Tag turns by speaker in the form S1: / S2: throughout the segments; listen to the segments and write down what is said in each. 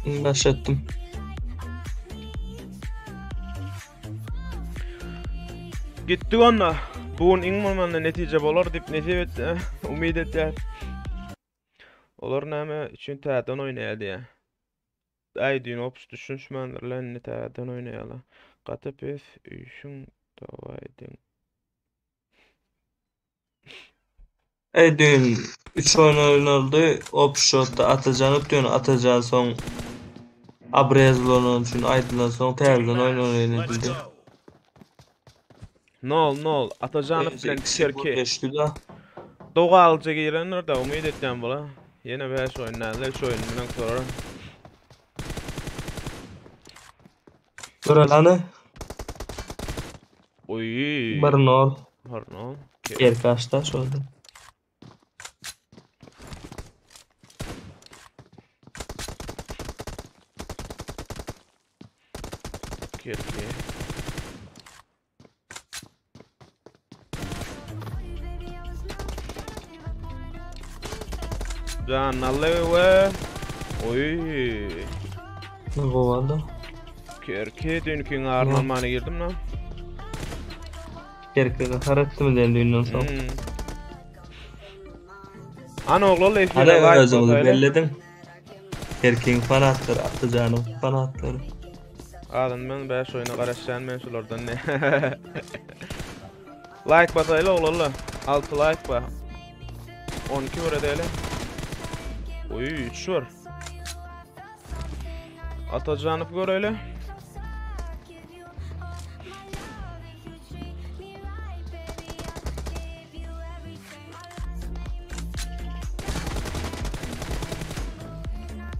S1: Başlattım.
S2: Gitdik onda. Bugün iň bolmanda netije bolar dip nesip umid etýär. Olar näme üçin täzeden oýnaýardy ýa. Aýdyn opus düşünşmändirler täzeden oýnaýarlar. Gatapes üçin dawaýdyň.
S1: Dün 3 oyun oynandı. Opshot'ta Atacan'ı dün Atacan son Abrezlo'nun için ayrılan son terden oyun oynanıldı.
S2: Nol Atajanow bilen
S1: İkisi gol
S2: Kerki.
S1: geçti de.
S2: Dogalca girenler da umid etýän bola. Ýene beş oýnanlar, şu oýun bilen sonra.
S1: Görelanı
S2: Oy.
S1: 1-0
S2: Harno.
S1: Erkaç'ta şoldu.
S2: Kerki. Can Nallewe. Oy.
S1: Ne kovaldı?
S2: Kerki dünkü arnalmana girdim lan.
S1: Erkaç'a harattı mı den dünden son?
S2: Ana oğlum
S1: Hadi
S2: efire like
S1: özümüzü
S2: bakayla.
S1: belledim. Erkin fanatları, Atacan'ın fanatları.
S2: Adam ben beş oyuna garaşan men şulardan ne. Like bakayla oğlum. 6 like ba. 12 var edeyle. Oy 3 var. Atacanıp gör öyle.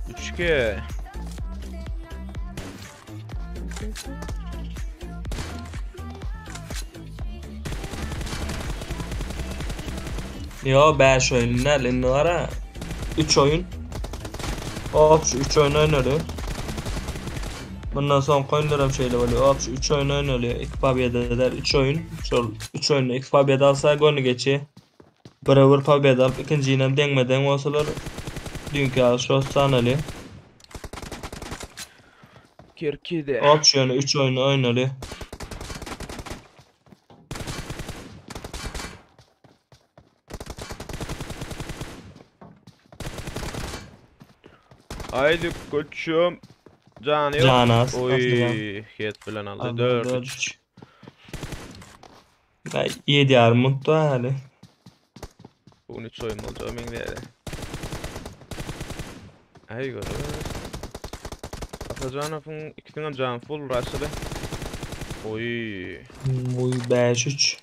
S2: Üçke.
S1: Yo 5 oyun ne elinde var ha? 3 oyun. Hop şu 3 oyun oynuyor. Bundan sonra koyunlarım şeyle oluyor. Hop şu 3 oyun oynuyor. İki pabiyede eder 3 oyun. Şu 3 oyunu iki pabiyede alsa golünü geçiyor. Beraber pabiyede alıp ikinci yine denmeden olsalar dünkü şu sanali.
S2: Kerki de.
S1: Hop şu 3 oyunu oynuyor.
S2: Haydi koçum. Can yok.
S1: Canas.
S2: Oy, hit bilen aldı. 4-3.
S1: 7 armut da hali.
S2: 13 oyun olacak emin değilim. Ay göre. Atacanow'un ikisinin can full rush'ı. Oy.
S1: Muy 5-3.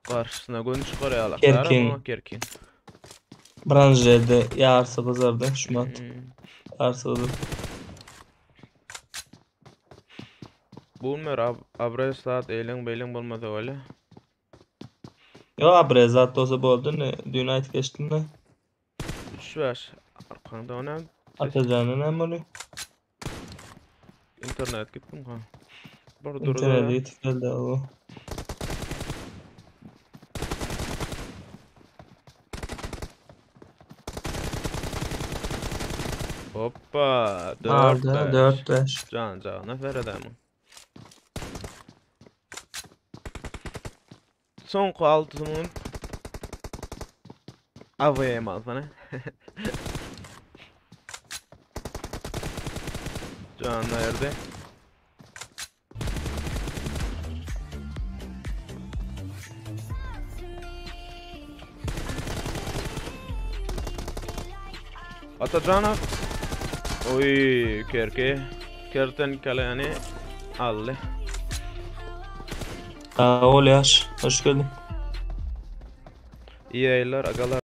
S2: Karşısına gön çıkarıyorlar.
S1: Kerkin.
S2: Ama Kerkin.
S1: Branjede yarsı kızardı. Şumat.
S2: Hmm.
S1: Yarsı kızardı.
S2: Bulmer abre saat eğlen beylen bulmadı öyle.
S1: Yo abrezat dozu boldu ne? Dün ayet geçtin ne?
S2: 3 ver. Arkanda ona
S1: Atacağını ne bunu?
S2: internet gittim ha. Burada
S1: İnternete
S2: durdu.
S1: gittiklerdi o.
S2: Hoppa.
S1: Aldı
S2: 4-5.
S1: 4-5.
S2: Can ver adamı. Son altımın avaya mal bana. Can nerede? Atacanov. Oy Kerke. Kerten kaleni alle.
S1: Ol yaş. Hoş geldin.
S2: İyi aylar agalar.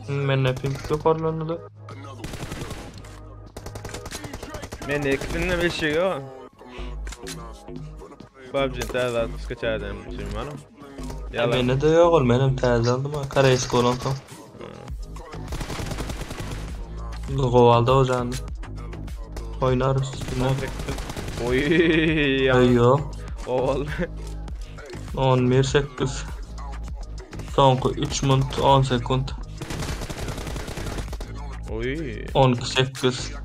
S1: Men ne pink yukarılandı.
S2: Men ikisinin bir şey yok. PUBG'nin tezat skıçadım şimdi bana. Yalan.
S1: Mene de yok ol, benim təze aldım ha. Karaysk olan tam. Qovalda o canı. Oynarız.
S2: Oy ya.
S1: Yok.
S2: Oval.
S1: 11-8. Sonku 3 minut 10 sekund.
S2: Oy.
S1: 12-8.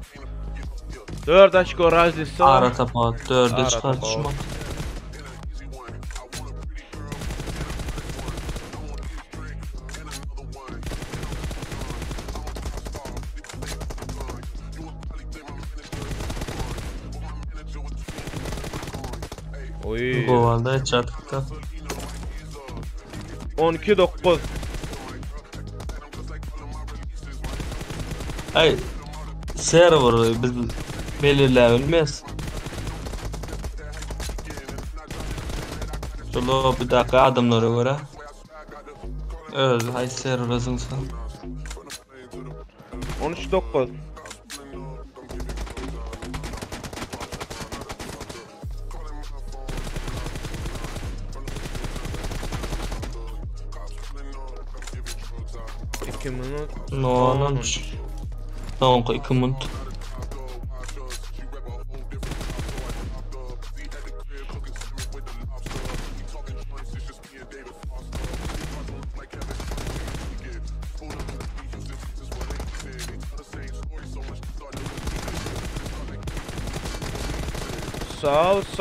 S2: 4 açko razlisi var.
S1: Ara tapağı 4'e
S2: Ara
S1: çıkartışmak.
S2: tapağı. Oy.
S1: Qovalda çattıkta.
S2: 12-9.
S1: Ay server biz belirleyebilmez. Şöyle bir dakika adımlara göre. Hay server azınsa.
S2: 13-9. İki minut.
S1: Nolanmış. Sonku 2 minut.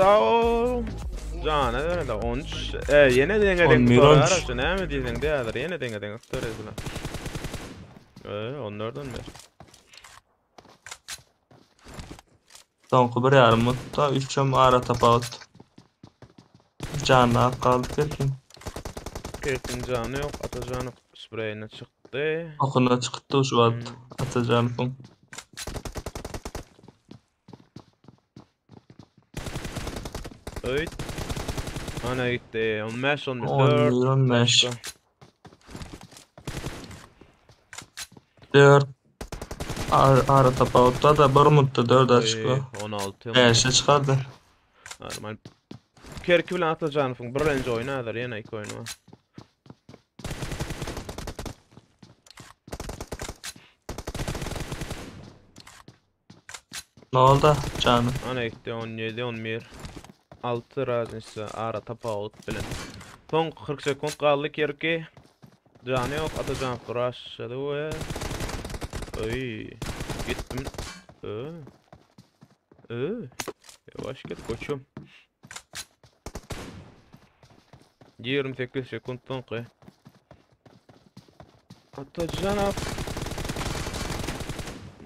S2: Sağ ol. Can, ne de 13. Yine denge
S1: 11,
S2: sonra
S1: 13.
S2: arası ne mi diyeceksin değerler yine denge törezler. 14'den beri.
S1: Sonku 1,5 minutta 3 ara tapağı. Canına kaldı derken.
S2: Kerkin canı yok, Atacan'ı spreyine çıktı.
S1: Okuna çıktı şu an. Atacağım bunu.
S2: Öyle. Ana gitti. 15
S1: 11,
S2: 14.
S1: 15. 4. Ara tapağı da 1 minutta 4 açık.
S2: 16.
S1: 5'e çıkardı.
S2: Normal. Kerki bilen Atacan'ı birinci oynadır yine iki oyunu var.
S1: Ne oldu canım?
S2: Ana gitti 17 11. 6 razınsa ara tapağı bilen. Son 40 sekund kaldı Kerki. Canı yok Atacan fırlaşladı ve oy gittim. Yavaş git koçum. 28 sekunddan ki. Atacan af.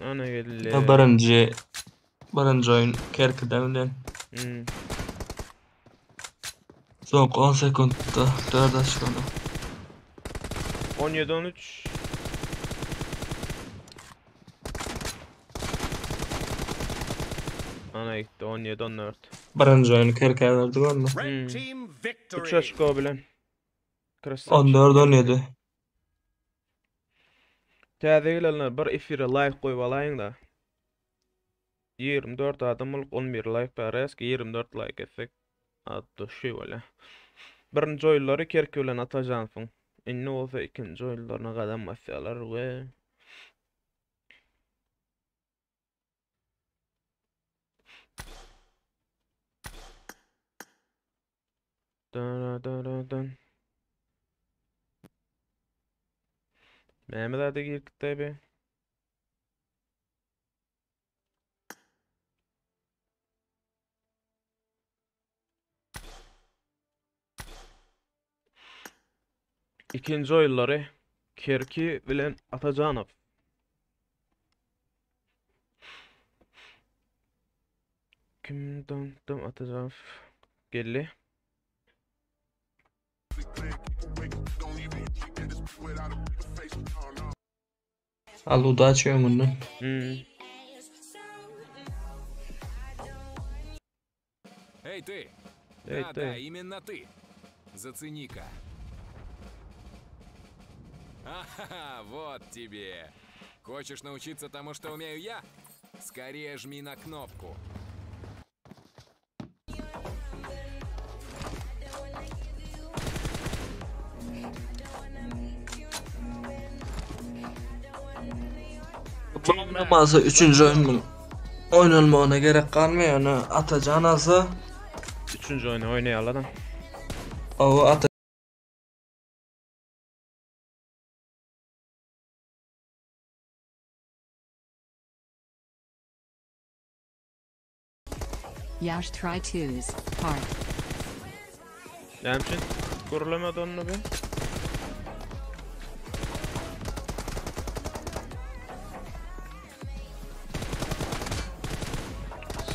S2: Ana geldi.
S1: Birinci oyun Kerk'den bilen.
S2: Hmm.
S1: Son 10 sekundda 4 açık.
S2: 17 13. Ana gitti 17 14.
S1: Birinci oyunu Kerk'e verdi var mı?
S3: Red team
S2: 3
S3: victory.
S2: açko bilen.
S1: 14-17.
S2: Täzegilerler bir efire like koyup alayın da. 24 adamlık 11 like beres ki 24 like etsek atdı şey böyle. Birinci oyunları Kerki bilen Atacansın. İnne olsa ikinci oyunlarına kadar basyalar ve dın. Mehmet hadi gir tabi. İkinci oyunları Kerki bilen Atacanov. Kimden Atacanov geldi.
S1: Aluda açıyorum bunu.
S4: Эй, ты!
S2: Эй,
S4: Да,
S2: ты.
S4: именно ты. Зацени-ка. Ага, вот тебе. Хочешь научиться тому, что умею я? Скорее жми на кнопку.
S1: Oynamasa 3. oyunun oynanmağına gerek kalmıyor. Yani atacağın asa
S2: 3. oyunu oynayalım.
S1: o at.
S3: Yash try twos. Hard.
S2: Nämçin kurulamadı onu be?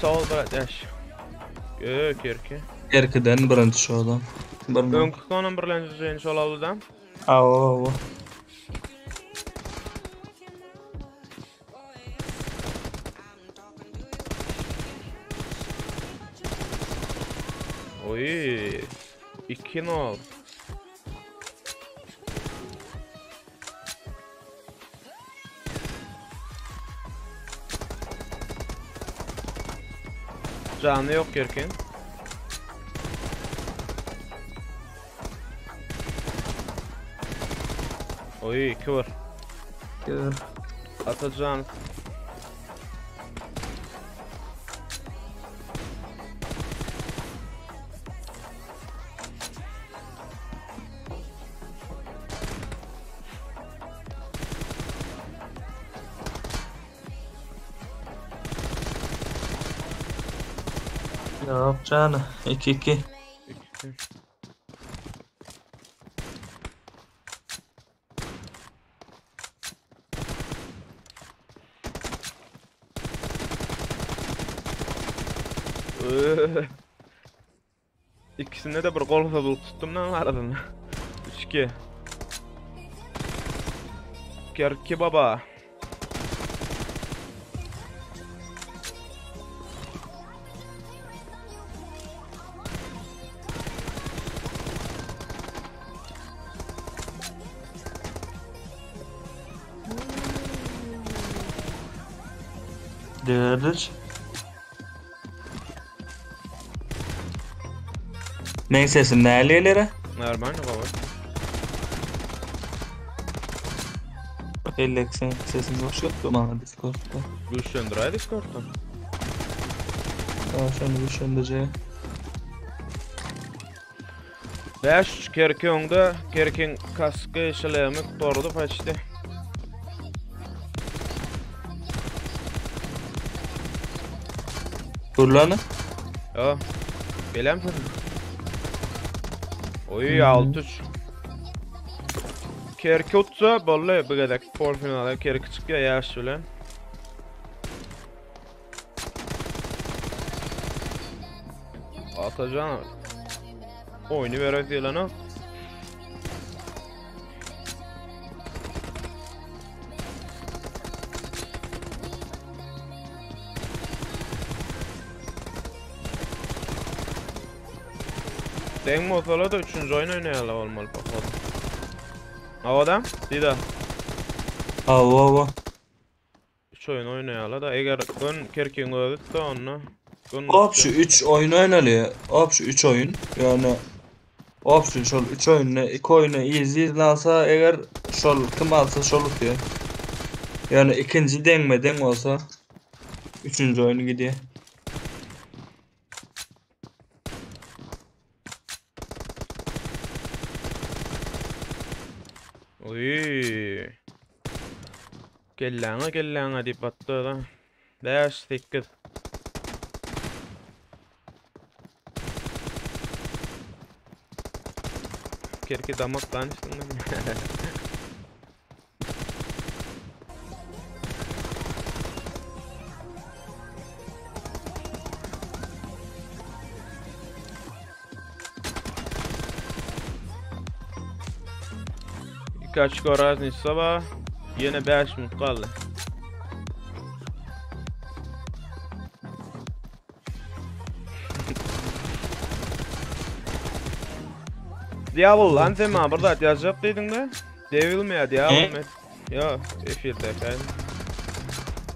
S2: Sol bırak yaş. Gök erke.
S1: Erkiden birinci şu adam. Bir
S2: Önkü konum birleneceğini sol alıdan.
S1: Awo.
S2: Oy. 2-0. Canı yok Görkem. Oy 2 var.
S1: Gör.
S2: Atacağım.
S1: Yok canı. 2-2.
S2: İkisinde de bir gol kabul tuttum lan aradan. 3-2. Kerki baba.
S1: Dörder. Men sesim nälielere?
S2: Normal baba.
S1: Eleksen sesim hoş yoktu bana Discord'da.
S2: Güçlendir Discord'dan.
S1: Sen düşündüce.
S2: 5 Kerki onda Kerkin kaskı işlemek doğrudu paçtı.
S1: Kurlanı.
S2: Ya. Belem sen. Oy 6-3. Kerki utsa bolle bigadek for finala Kerki çıkya yaş bilen. Atacağım. Oyunu verir lan o. Denk olsalar da 3. oyun oynayalım olmalı bakalım. Havada? Dida.
S1: Awo.
S2: 3 oyun oynayalım da eğer gün Kerkin ödüt de onu.
S1: Hop şu 3 oyun oynalıyor. Hop şu 3 oyun. Yani hop şu şol 3 oyunu 2 oyunu izlense eğer şol kim alsa şol diyor. Yani ikinci denmeden olsa 3. oyunu gidiyor.
S2: Oy. Gellana deyip attı da. 5-8. Kerki damak lan üstünden. Kaç skor разница var? Yine 5 minut kaldı. Diablo lan sen bana burada yazacak dedin de. Devil mi ya diye
S1: He?
S2: Ahmet? Yo, efirde efendim.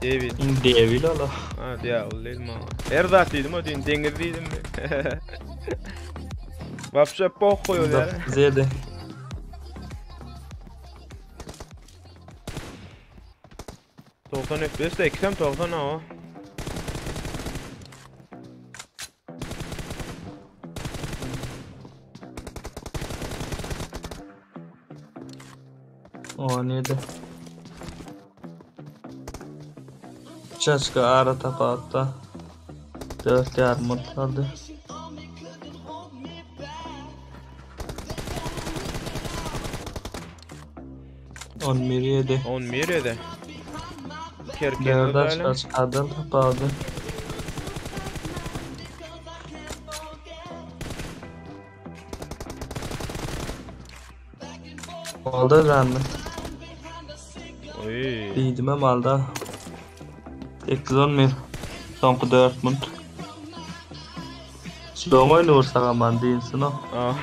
S2: Devil.
S1: Devil ala.
S2: Ha diye değil mi? Her zatıydım o din dengirdiydim ben. Vapşa poh koyuyor ya.
S1: Zede.
S2: Toktan FPS de eksem toktan o.
S1: O neydi? Çaşka ara tapatta. 4 yarım kaldı. On bir yedi.
S2: 11 ede. Kerken
S1: Dördaş
S2: öyle.
S1: kaç kadın tapadı. Oldu zanlı.
S2: Oy.
S1: Değdim hem aldı. 8-11. Sonku 4 mund. Son oyunu vursak aman değilsin o.
S2: Aa.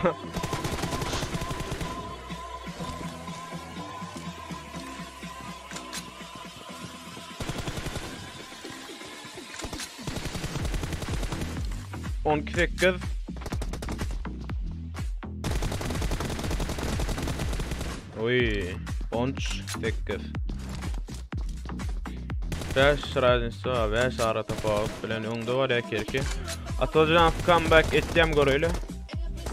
S2: On sekiz. Oy. 18. 5 razınsa 5 ara tapap bilen öňde var ya kerki. Atajan comeback etdim göröyle.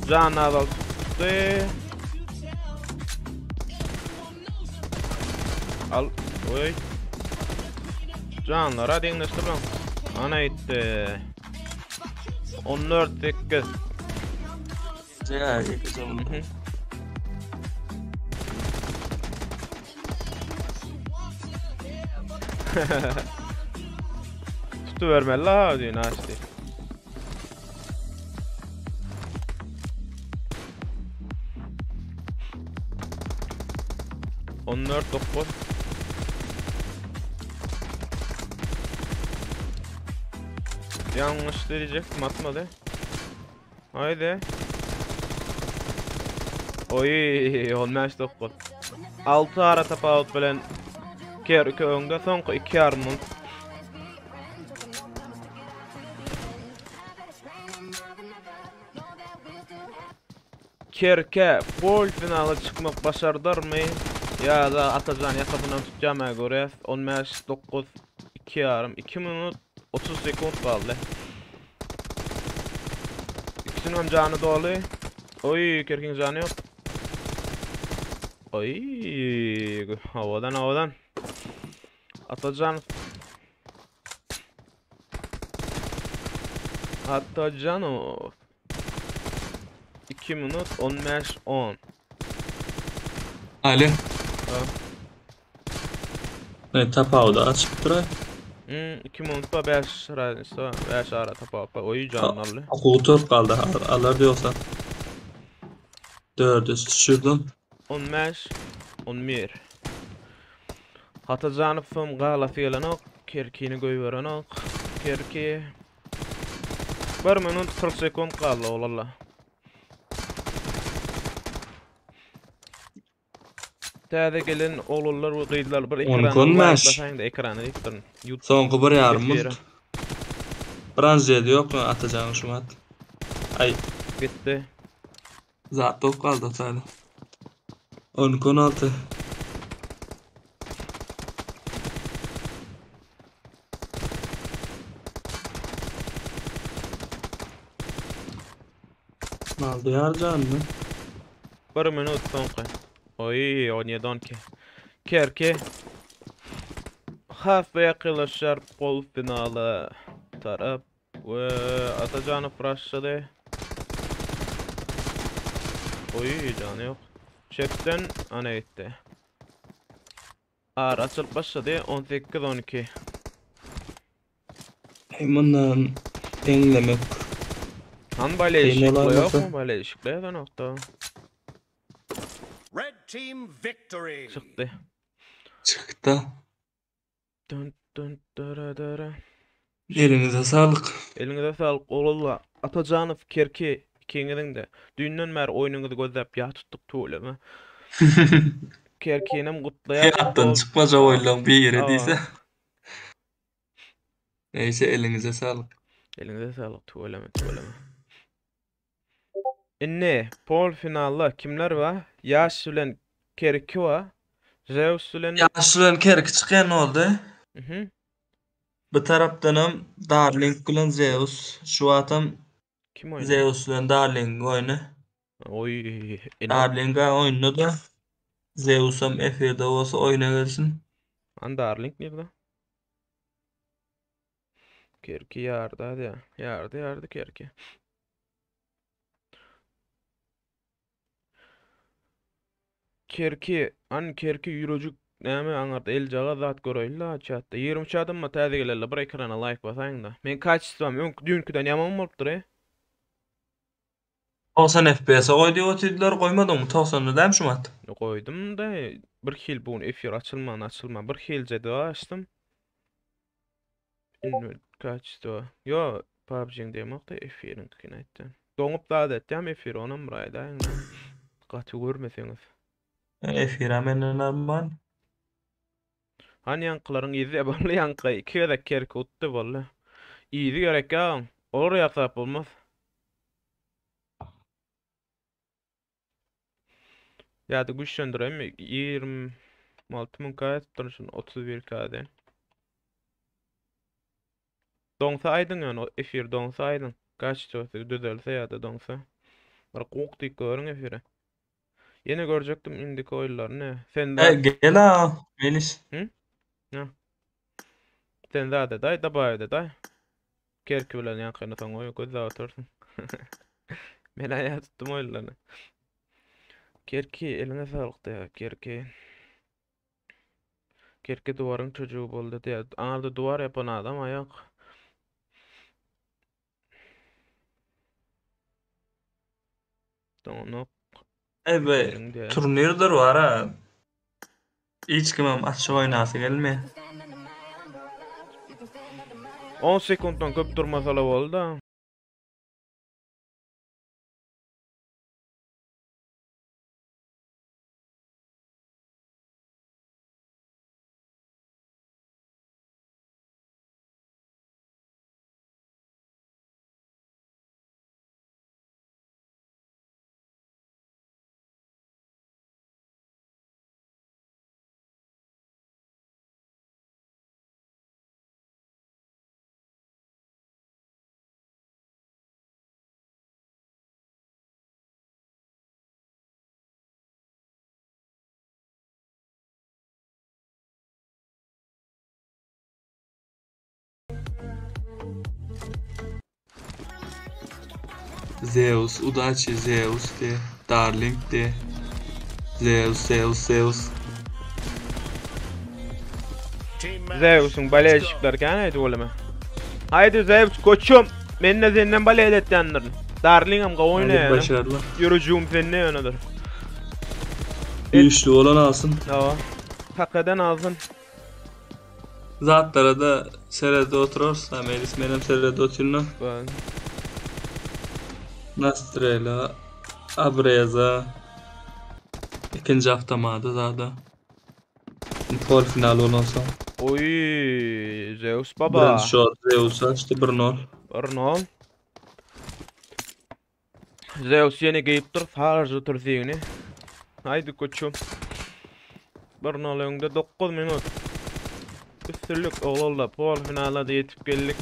S2: Can azal tuttu. Al. Oy. Canlara deňleşdirdim. Ana itti. 14-8.
S1: Ya yakacağım.
S2: Tutuvermeli la diýen açdy. Onlar 9. Yanlış diyecektim atmadı. Haydi. Oy 15-9. 6 ara tapawut bilen Kerke öňde soňky 2 yarmyň. Kerke pol finala çıkmak başardarmy? Ya da Atajan ýakyndan tutjama görä 15-9 2 yarım 2 minut 30 sekund kaldy. İkisinin hem canı dolu. Oy Kerkeň canı yok. Oy havadan. Atajan. Atajanov. 2 minut 15-10.
S1: Ali.
S2: Ha.
S1: Ne tapağı da açıp duray.
S2: 2 minutda 5 razınsa 5 ara tapap. Oy canlarly.
S1: Kutur kaldı. Alar diyorsa. 4'ü düşürdüm.
S2: 15-11. Atajanowym gala fiýelenok, Kerkini goýberenok. Kerki 1 minut 40 sekund kaldy olalla. Täze gelen olurlar we gyýdylar bir ekrany.
S1: konmaş.
S2: Basaň da ekrany diýipdirin.
S1: Sonku 1 yarım
S2: Efiri.
S1: mund. Bronziyada yok mu atacağın şu mat? Ay
S2: Bitti.
S1: zat top kaldı sadece. 10-16. Aldı yarcan mı?
S2: 1 minut soňky. Oy, 17-12. Kerki Hasbe ýakynlaşar pol finaly tarap we Atajanow raşşady. Oy, jany ýok. Çepden ana etdi. Ar açylyp başlady 18-12.
S1: Bundan englemek.
S2: Han bale
S1: Kıyım
S2: eşikle
S1: olan
S2: yok
S1: nasıl?
S2: mu? Bale eşikle ya da nokta.
S5: Red team victory.
S2: Çıktı.
S1: Çıktı.
S2: Dun dun dara dara.
S1: Elinize sağlık.
S2: Elinize sağlık olalla. Atajanow Kerki ikiňiziň de dünden bäri oýnuňyzy gözläp ýa tutdyk tuğlamy. Kerkenem gutlaýar.
S1: Hayatdan çıkmaca oylan bir yere
S2: Aa.
S1: diyse. Neyse elinize sağlık.
S2: Elinize sağlık. Tuvalama. Inne, pol finalla kimler var? Yaş bilen Kerki var. Zeus bilen...
S1: Yaşlıların kerki çıkan oldu.
S2: Mhm.
S1: Bu taraftanım Darling bilen Zeus. Şu atam
S2: Kim oynadı?
S1: Zeus bilen Darling oyunu.
S2: Oy,
S1: Darling'a oyunu da Zeus'am efirde olsa oyuna gelsin.
S2: Darling nerede? Kerki yardı hadi ya. Yardı Kerki. Kerki yürücük näme aňarda el jaga zat göreýillä chatda 20 çadım ma täze gelelle bir ekrana like basaň da. Men kaçsam dünküden ýaman bolupdyr.
S1: 90 FPS koydu o tidler koymadın mı? 90'ı dem şu mat.
S2: Koydum da bir hil bu efir açılma bir hilce de açtım. Bilmiyorum kaçtı. Yo PUBG'nin demek da efirin kinaýtdy. Doňup da etdim efir onam burayda. Gaty görmeseňiz.
S1: Efir hemen normal.
S2: Hani yankıların izi ebalı yankı. İki de kerki uttu valla. İzi gerek ya. Olur yaksap olmaz. Ya da güçlendireyim mi? 26.000 kaya tutturmuşsun. 31K'de. Donsa aydın yani. O efir donsa aydın. Kaç çoğusu düzelse ya da donsa. Var koktik görün efiri. Yine görecektim indiki oyunlar ne? Sen de
S1: Gel ha. Melis.
S2: sen de day da bay day. Kerki bilen yankını son oyu göz otursun. Men aya tuttum oyunlarını. Kerki eline sağlık da Kerki. Kerki duvarın çocuğu boldu diye. Anarda duvar yapan adam ayak. Tamam.
S1: Evet. Turnirler var ha. Hiç kimim açık oynası gelme.
S2: 10 sekunddan köp durmasala boldu.
S1: Zeus, Udachi Zeus de. Darling de. Zeus.
S5: Team match.
S2: Zeus'un baleye çıklarken haydi oğlum. Haydi Zeus koçum. Men de senden baleye etlendirin. Darling'am ga oyna
S1: Hadi
S2: yani.
S1: başarılı.
S2: Yürücüğüm seninle yönedir.
S1: Üçlü olan alsın.
S2: Tamam. Hakikaten ağzın.
S1: Zatlara da serede oturursa Melis benim serede oturun.
S2: Ben.
S1: Nastrela, Abreza. İkinci haftamada zaten. Pol final olan son.
S2: Oy Zeus baba.
S1: Brand shot Zeus açtı 1-0.
S2: Arnold. Zeus yeni giyip dur. Harcı tursiğini. Haydi koçum. Arnold önünde 9 minut. Üstünlük oğlalla pol finala da yetip geldik.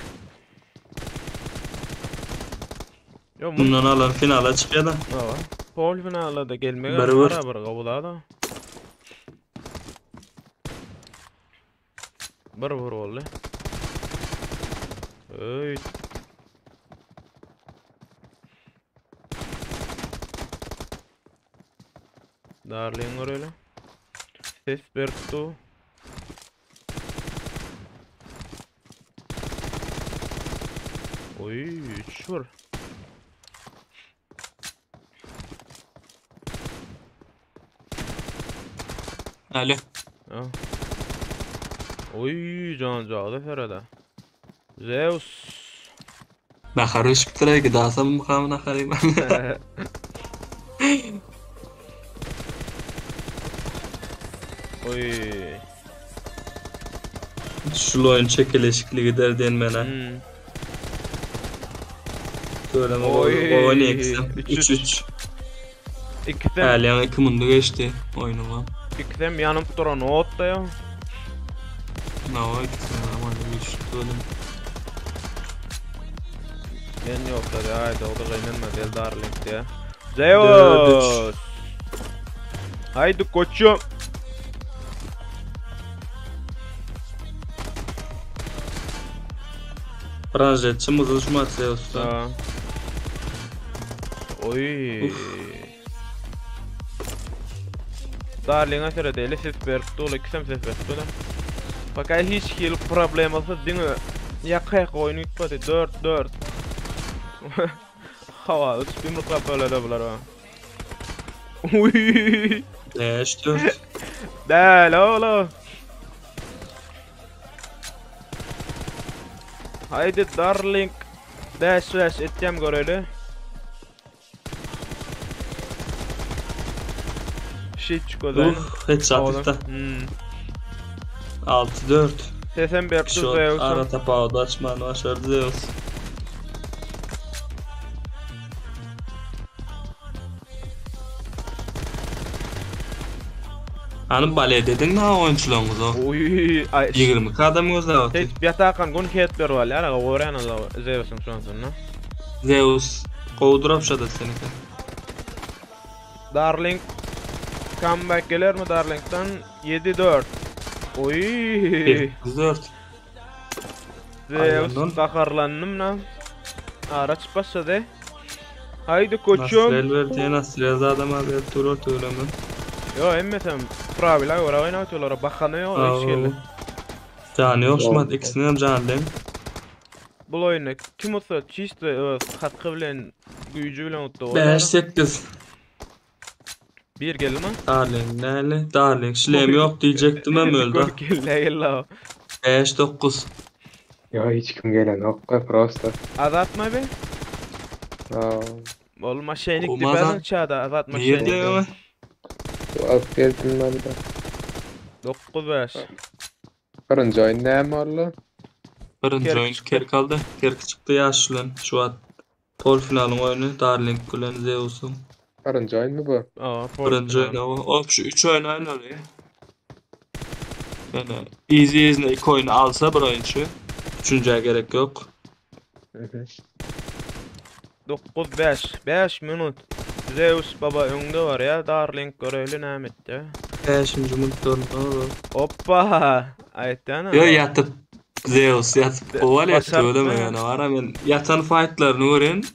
S2: Yo mun
S1: Bundan alan finala çıkıyor da.
S2: var. Pol finala da gelmeye
S1: Bari var.
S2: beraber kabul da. Bir vur oldu. Ey. Darling öyle. Ses bertu. Oy, şur.
S1: Alo.
S2: Ha. Oy, can cadı ferada. Zeus.
S1: Bakar üç bitire ki daha sen mukamına karayım. koşul oyun çekilişikliği derdiyen mene.
S2: Hmm.
S1: Söyleme
S2: Oy,
S1: oyunu eksem.
S2: 3-3.
S1: 3-3.
S2: İkisem,
S1: Halen 2 mundu geçti oyunuma.
S2: ikisem yanıp duran oğutta ya.
S1: Ne o ikisini ama geçti oğlum.
S2: Ben yok tabi haydi o da kaynanmadı el Darling diye. Zeus. Haydi koçum.
S1: Branjetçi mızıl şumat Zeus'ta.
S2: Ha. Oy. Darling'a göre değil ses verip dolu ikisem ses verip dolu. Fakat hiç kill problem olsa değil mi? Yakak oyunu yutmadı 4-4. Hava 3 bir mutlaka böyle de bular ha. Uy.
S1: 5-4.
S2: Değil oğlum. Haydi Darling. Dash edeceğim göreli. Şey çıkıyor
S1: Headshot da. 6-4.
S2: Sesen bir
S1: Kişi ara tapağı da açmanı başardı Zeus. Hanım bale dedin na oyunçuluğunuz o.
S2: Uy, ay.
S1: 20 kadam gözle
S2: Hiç bir atakan gun ketler var ya, öğren Allah Zeus'un şu an sonra.
S1: Zeus kovdurup şada seni.
S2: Darling comeback gelir mi Darling'dan? 7-4. Oy.
S1: 4.
S2: Zeus
S1: Aynen.
S2: takarlandım lan. Araç başladı. Haydi koçum.
S1: Nasrel verdiğin Nasrel adam abi turur turlamı.
S2: Yo emmesem Pravila ora oynatıyorlar bakanıyor hiç geldi.
S1: Canı yok şumat ikisini hem canlı.
S2: Bu oyunu kim olsa çizdi hakkı bilen gücü bilen uttu.
S1: 5-8.
S2: Bir geldi mi?
S1: Darling neyli? Darling şilem yok diyecektim hem öldü.
S2: Gol geldi o.
S1: 5-9.
S6: Ya hiç kim gelen hakka prosta.
S2: Azatma be.
S6: Aa,
S2: Olma şeylik
S1: Olmaz
S2: dipazın
S1: ha.
S2: çağda azatma
S1: Niye
S2: şeylik.
S1: diyor ama?
S6: az geldim ben de.
S2: 9-5.
S6: Karınca oyun ne mi oldu?
S1: Birinci
S2: Kerk
S1: oyun
S2: çıktı.
S1: Kerk aldı. Kerk çıktı yaşlılan. Şu an pol finalın oyunu Darling Gülen Zeus'un.
S6: Karınca oyun mu bu?
S2: Aa,
S1: Birinci oyun o. Hop şu 3 oyun aynı oluyor. Yani easy'ne 2 oyunu alsa bir oyuncu. Üçüncüye gerek yok.
S2: 9-5. 5 minut. Zeus baba önde var ya. Darling görevli Ahmet ya.
S1: 5. mutlu olur.
S2: Hoppa. Ayetana.
S1: Yo yatıp Zeus yatıp koval yatıp
S2: Basar-
S1: öyle mi yani var ama yatan fightlarını görün.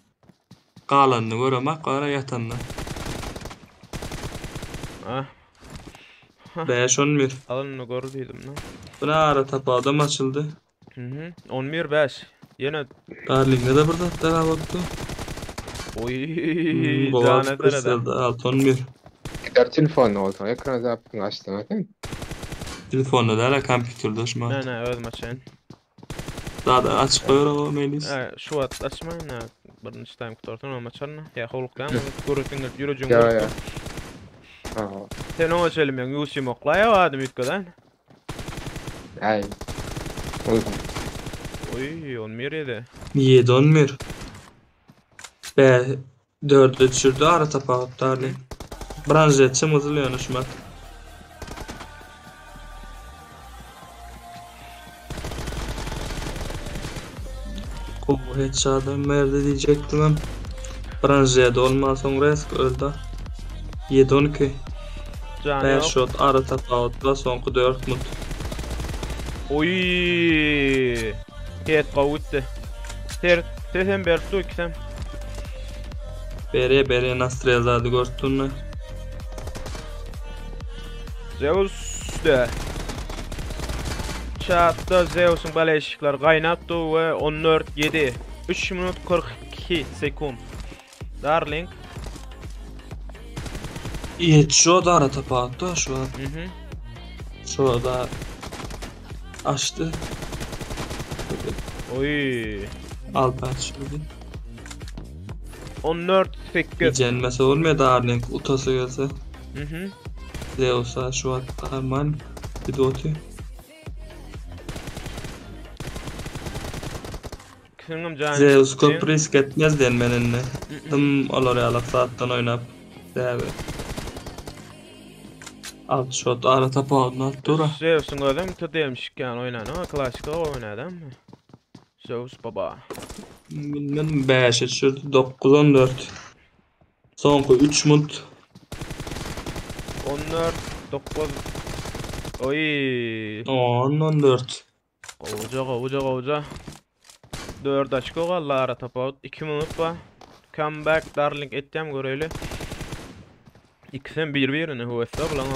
S1: Kalanını göremek var yatanla.
S2: Ah.
S1: 5-11.
S2: Alın gördüydüm lan.
S1: Buna ara tapu adam açıldı.
S2: 11-5. Yine
S1: Darling'e de burada daha baktı.
S2: oy
S1: Koval
S2: lanet arada.
S1: Crystal'da 6-11.
S6: Gider telefon oldu. Ekranı zaptın açtın zaten.
S1: Telefonda da hala kompütürde şu an.
S2: Ne öz maçın.
S1: Daha da açık koyuyor o Melis.
S2: Şu at açmayın ha. Birinci time kurtartın o maçlarını. Ya huluktan görüntünü yürücün.
S6: Ya. Aa,
S2: Sen o açalım ya. Yusim oklaya vadım yutkadan.
S6: ay. Uygun.
S2: Oy 11 yedi.
S1: 7-11. Be 4'e düşürdü ara tapu Darling. Branjetçi mızılıyor şu an. Kovu headshot'ı merde diyecektim hem. Branjet'de olmazsa risk öldü. 7-12.
S2: Canı
S1: 5
S2: yok.
S1: shot ara tapu sonku 4 mut.
S2: Oy. Head kavuttu. Sen bertu ikisem.
S1: Bere Nasrel zadı gördün mü?
S2: Zeus de. Chatta Zeus'un baleşikler kaynattı ve 14-7. 3 minut 42 sekund. Darling.
S1: Headshot ara tapu şu an. Şu da açtı.
S2: Oy.
S1: Alper şöyle.
S2: 14-8.
S1: Gelmese olmuyor Darling utası gelse.
S2: Mhm.
S1: Zeus'a şu an Arman bir de otu.
S2: Senem can.
S1: Zeus köp risk etmez den menenne. Tım olar ýalak saatdan oynap. Däbi. Alt shot ara tapagyny alt dura.
S2: Zeus'un adam tedemşikkan oynan ama klasik oynadan mı? Zeus baba.
S1: Bilmem 5 düşürdü 9-14. Soňky 3 mut.
S2: 14 9 Oy.
S1: 10-14.
S2: Oja. 4 açko galla ara tapaut 2 minut ba. Comeback darling etjem göreýli. İkisen bir-birini huvessa bulan.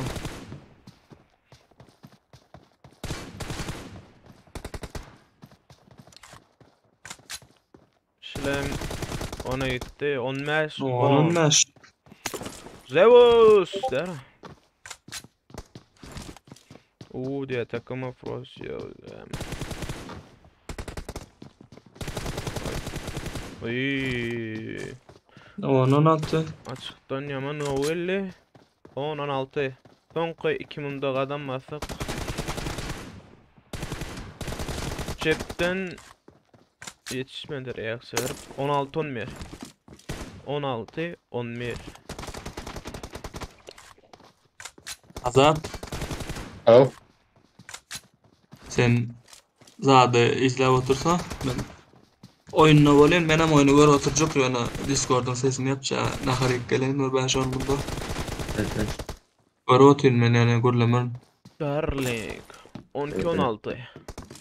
S2: Şilem ona gitti 15
S1: 15.
S2: Zeus der. Diye takıma Frosio. Oy.
S1: 10-16.
S2: Açıktan yaman ovelli 10-16 Soňky 2 minutda gadammasak Cepden yetişmedi reaksiýa 16-11 16-11
S1: Azap.
S6: Oh.
S1: Sen zady izlep otursa ben oyununa bolýan, men hem oyunu görüp oturjak ýöne Discord'dan sesini ýapja naharyk gelen we ben şonu bunda. Görüp oturyn men ýani gürlemen.
S2: Darling 12-16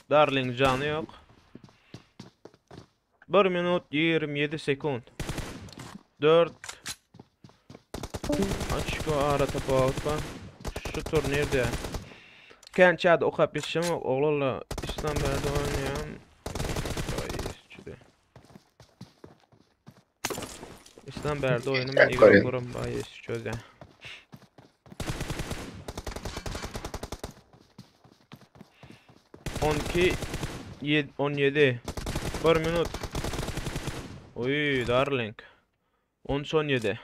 S2: Darling canı yok 1 minut 27 sekund 4 Açko ara tapawutba şu turnirde Kençada okap geçişim oğlalla İstanbul'da oynayan İstanbul'da oyunum İgor'um bayis çöze. ...12... 17... 1 minut... Oy darling... 13-17...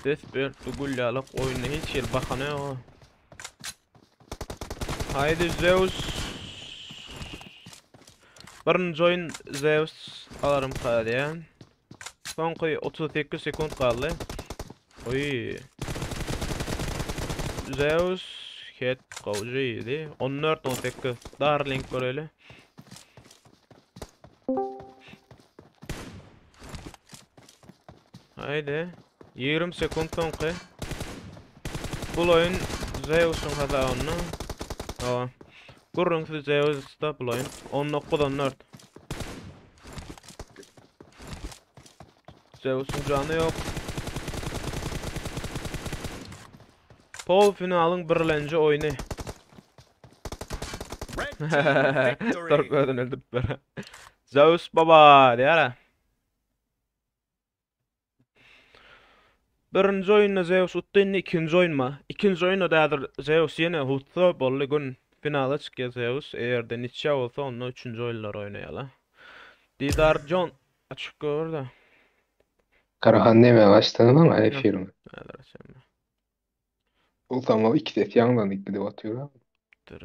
S2: Desperate gullalak oyuna hiç yıl bakana o. Haydi Zeus... Birinci oyun Zeus alarım kadiyan. Soňky 38 sekund kaldı. Oy. Zeus Ket qawjydy. 14-18 Darling göreli. Haydi. 20 sekund soňky. Bul oyun Zeus'un hatasyny. Awa. Gurrunky Zeus'da bul oyun. 19-14. Zeus'un canı yok. Pol finalın birlenci oyunu.
S5: Red team victory.
S2: Torko'dan öldürdüler. Zeus baba diyara. Birinci oyunda Zeus uttu, ikinci oyun ma? İkinci oyunda da Zeus yine hutsa bolly gün finala çıkıyor Zeus. Eğer de Nietzsche olsa onunla üçüncü oyunlar oynayala. Didar John açık orada.
S6: Karahan neme başladım ama efirme.
S2: Neler sen?
S6: O zaman iki de yanlandık bir de batıyor abi.
S2: Dur.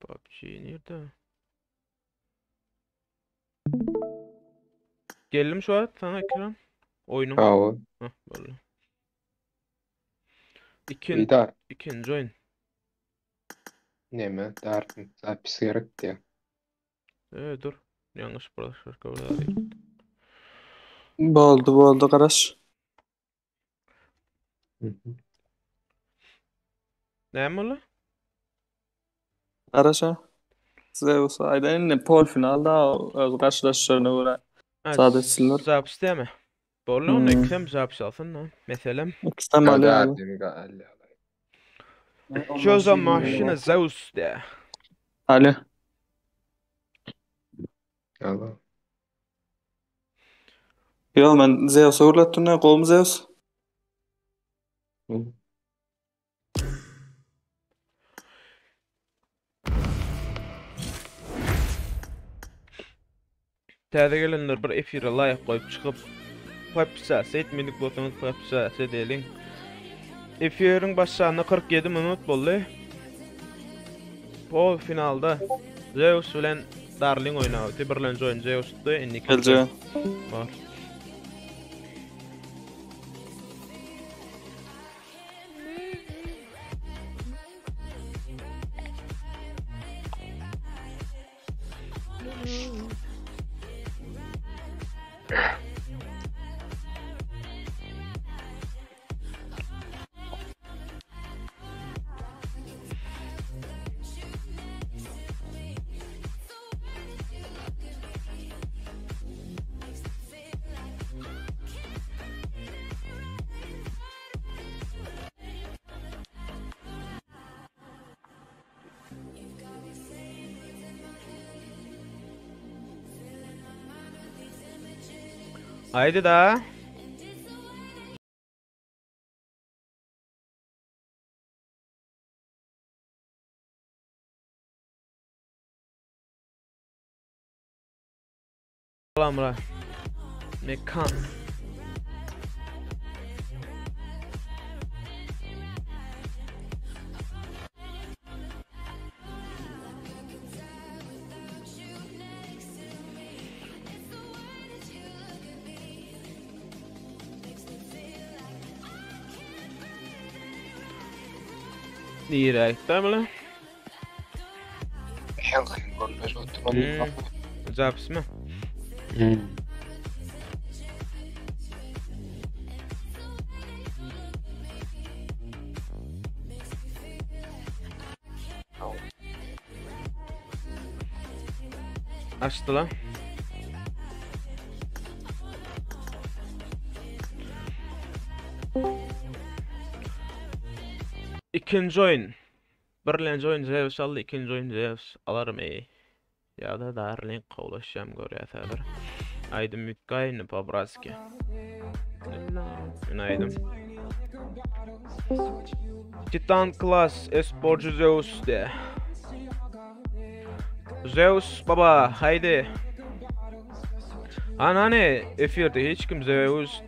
S2: PUBG nerede? Geldim şu an sana ekran. Oyunum.
S6: Bravo.
S2: Hah böyle.
S6: Bir daha
S2: İkinci oyun.
S6: neme derdim. Zapis gerekti ya.
S2: Dur. Yanlış başlar orada değil.
S7: Boldu garaş.
S6: Hı hı.
S2: Ne mi
S7: Garaşa. Zeus aydan pol finalda öz karşılaşışlarına göre sadetsinler.
S2: Zapis değil mi? Böyle
S7: Hmm.
S2: onu ekrem zapis alsın lan. Mesela.
S7: İkistem ali ali.
S6: Derdim galli.
S2: Şu zaman maşine Zeus de.
S7: Ali.
S6: Allah.
S7: Yo men Zeus'a uğurlattım ne kolum Zeus.
S6: Hı.
S2: Täze gelenler bir efire laýyk goýup çykyp popsas etmedik bolsaňyz popsas edeliň. Efiriň başlagyna 47 minut boldy. Pol finalda Zeus bilen Darling oynaýdy. Birlenji oyun Zeus'dy, indiki.
S7: Gelce.
S2: Bar. Haydi da. Salamlar. Mekan. Direkt mi? Запись mi? Açtı lan. İkinci oyun. Birinci oyun Zeus aldı, ikinci oyun Zeus alırım iyi. Ya da Darling kavlaşacağım görüyorsadır. Aydın Mütkayını Pabraski. Günaydın. Titan Class esporcu Zeus de. Zeus baba haydi. Hani efirde hiç kim Zeus,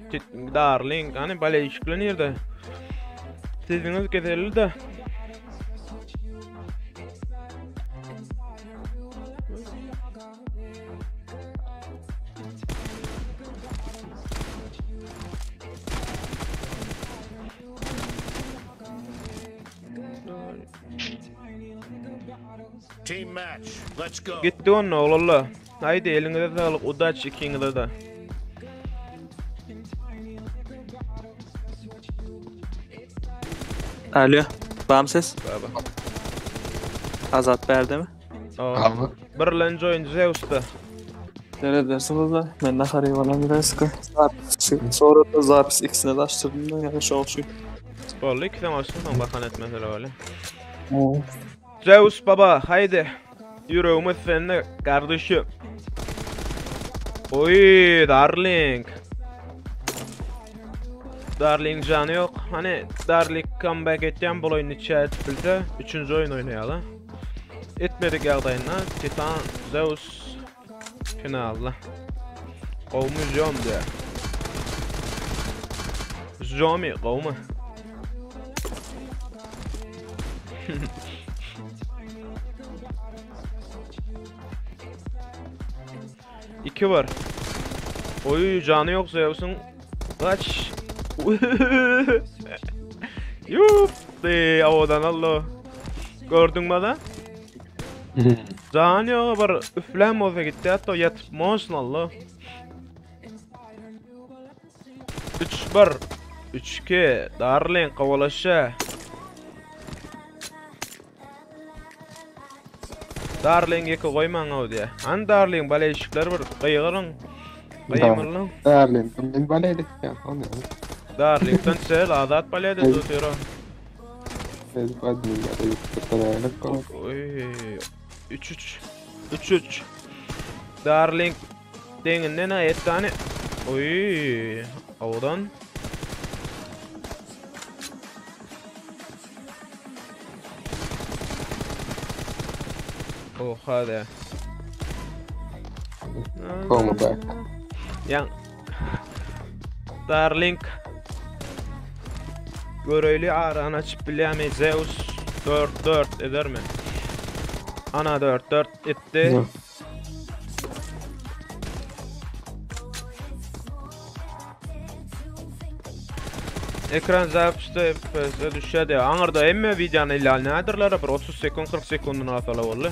S2: Darling hani böyle işlenirdi. Siziniz giderli de.
S5: Team match. Let's go.
S2: Gitti onun oğlum. Haydi elinize sağlık. Udaç ikinize de.
S7: Alo. Bam ses.
S2: Baba.
S7: Azat berdi mi?
S6: Abi.
S2: Birinci oyun Zeus'ta.
S7: Neredersiniz da? Ben de harayvalan bir sıkı. Sonra da Zapis ikisini de açtırdım da yani şu an şu.
S2: Vallahi iki tane açtım bakan etmezler öyle. Zeus baba haydi. Yüreğimiz seninle kardeşim. Oy Darling. Darling canı yok. Hani Darling comeback etken bol oyunu chat bilse 3. oyun oynayalım. Etmedik yağdayına Titan Zeus finalda. Qovmu Jom diye. Jomi qovmu. İki var. Oy canı yok Zeus'un. Kaç. Yup. Havadan Allah. Gördün mü da? Canı yok var. Üflem olsa gitti hatta yatmazsın Allah. 3-1. 3-2. Darling kavalaşa. Darling iki koyman o diye. An Darling bale işikler var. Kıyıqırın. Kıyımırlın.
S6: Darling, ben bana edip ya.
S2: Darling'dan sel adat bale de tutuyor.
S6: Ez badmin ya. Tutanarak kal.
S2: Oy. 3-3. 3-3. Darling denginden ayet tane. Oy. Avadan. Oh hadi.
S6: Come back.
S2: Yang Darling Göröylü aran açıp biləmi Zeus 4-4 eder mi? Ana 4 etti.
S6: Yok.
S2: Ekran zapıştı FPS düşedi. Anırda emme videonun ilal nädirler? Bir 30 sekund 40 sekundun atala bolly.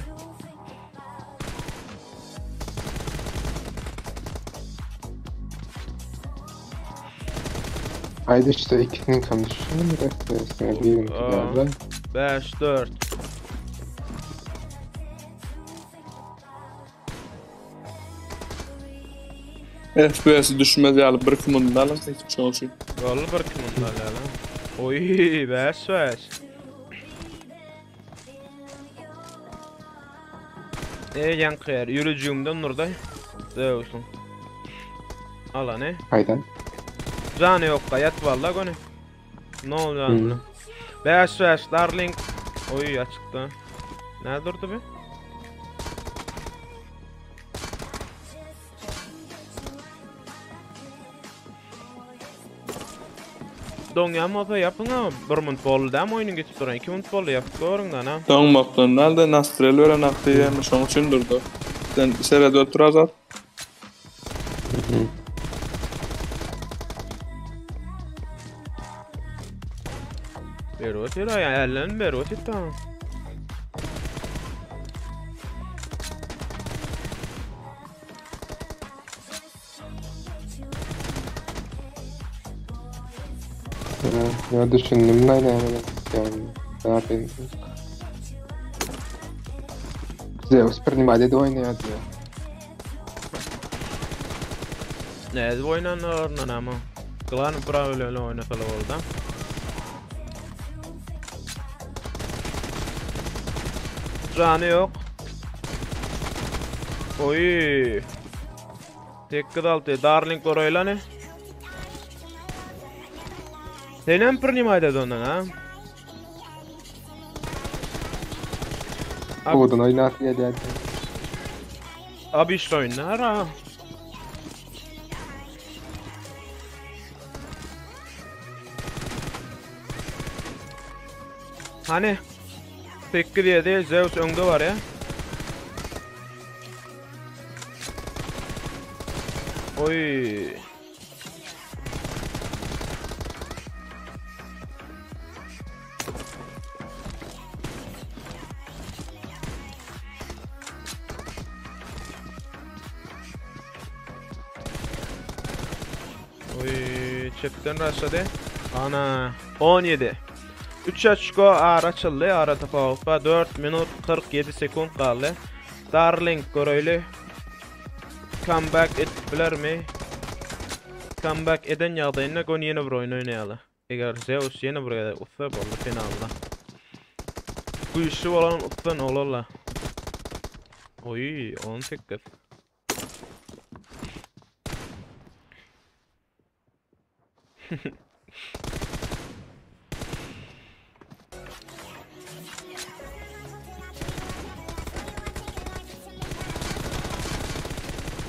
S6: Haydi işte ikinin konuşuyor mu da FPS'ine bir
S2: Aa.
S6: galiba.
S2: 5-4.
S7: FPS düşmez ýaly bir kymyny alyp hiç şoňşy.
S2: Goly bir kimden lan. Oy 5-5. Yankıyer yürücüğümden nurday. Zeus'un. Ala ne?
S6: Haydan.
S2: Canı yok kayat valla goni. Ne oldu lan? 5-5 Darling. Oy açıkta. Ne durdu be? Doňa moza yapın ama 1 minut boldy da oyunu geçip duran 2 minut boldy yapıp görüňden ha.
S7: Doňmapdan nalda nastrel veren akdyýa şoň üçin durdy. Sen serede oturazat.
S2: Berot ya ellen berot tamam.
S6: Ya düşündüm neyle yani. Ne yapayım? Zeus primadede oynayordu ya.
S2: Ne oynanırlar ama. Klan öyle oynasalar oldu. Canı yok. Oy. Tek kıdaltı. Darling orayla ne? Senem primayda ondan ha?
S6: Oğudun oynat diye geldi.
S2: Abi işte oynar ha. Hani? Tekki diye de Zeus önde var ya. Oy. Oy, çekten başladı. Ana 17. 3 açko ara açıldı. Ara tafawutda 4 minut 47 sekund kaldı. Darling göröýli. Comeback etbiler mi? Comeback eden ýagdaýynda gon ýene bir oyun oýnaýaly. Eger Zeus ýene bir utsa boldy finalda. Güýçli bolan utsan olarlar. Oy, 18.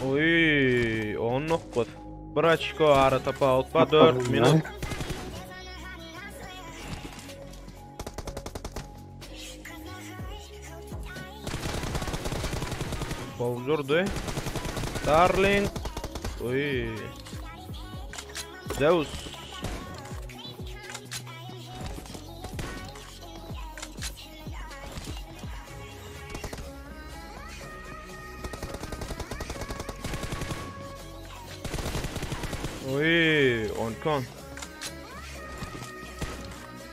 S2: Oy, 19. Bir açko ara tafawutda 4 minut. Bozurdu. Darling. Oy. Zeus. Oy, 10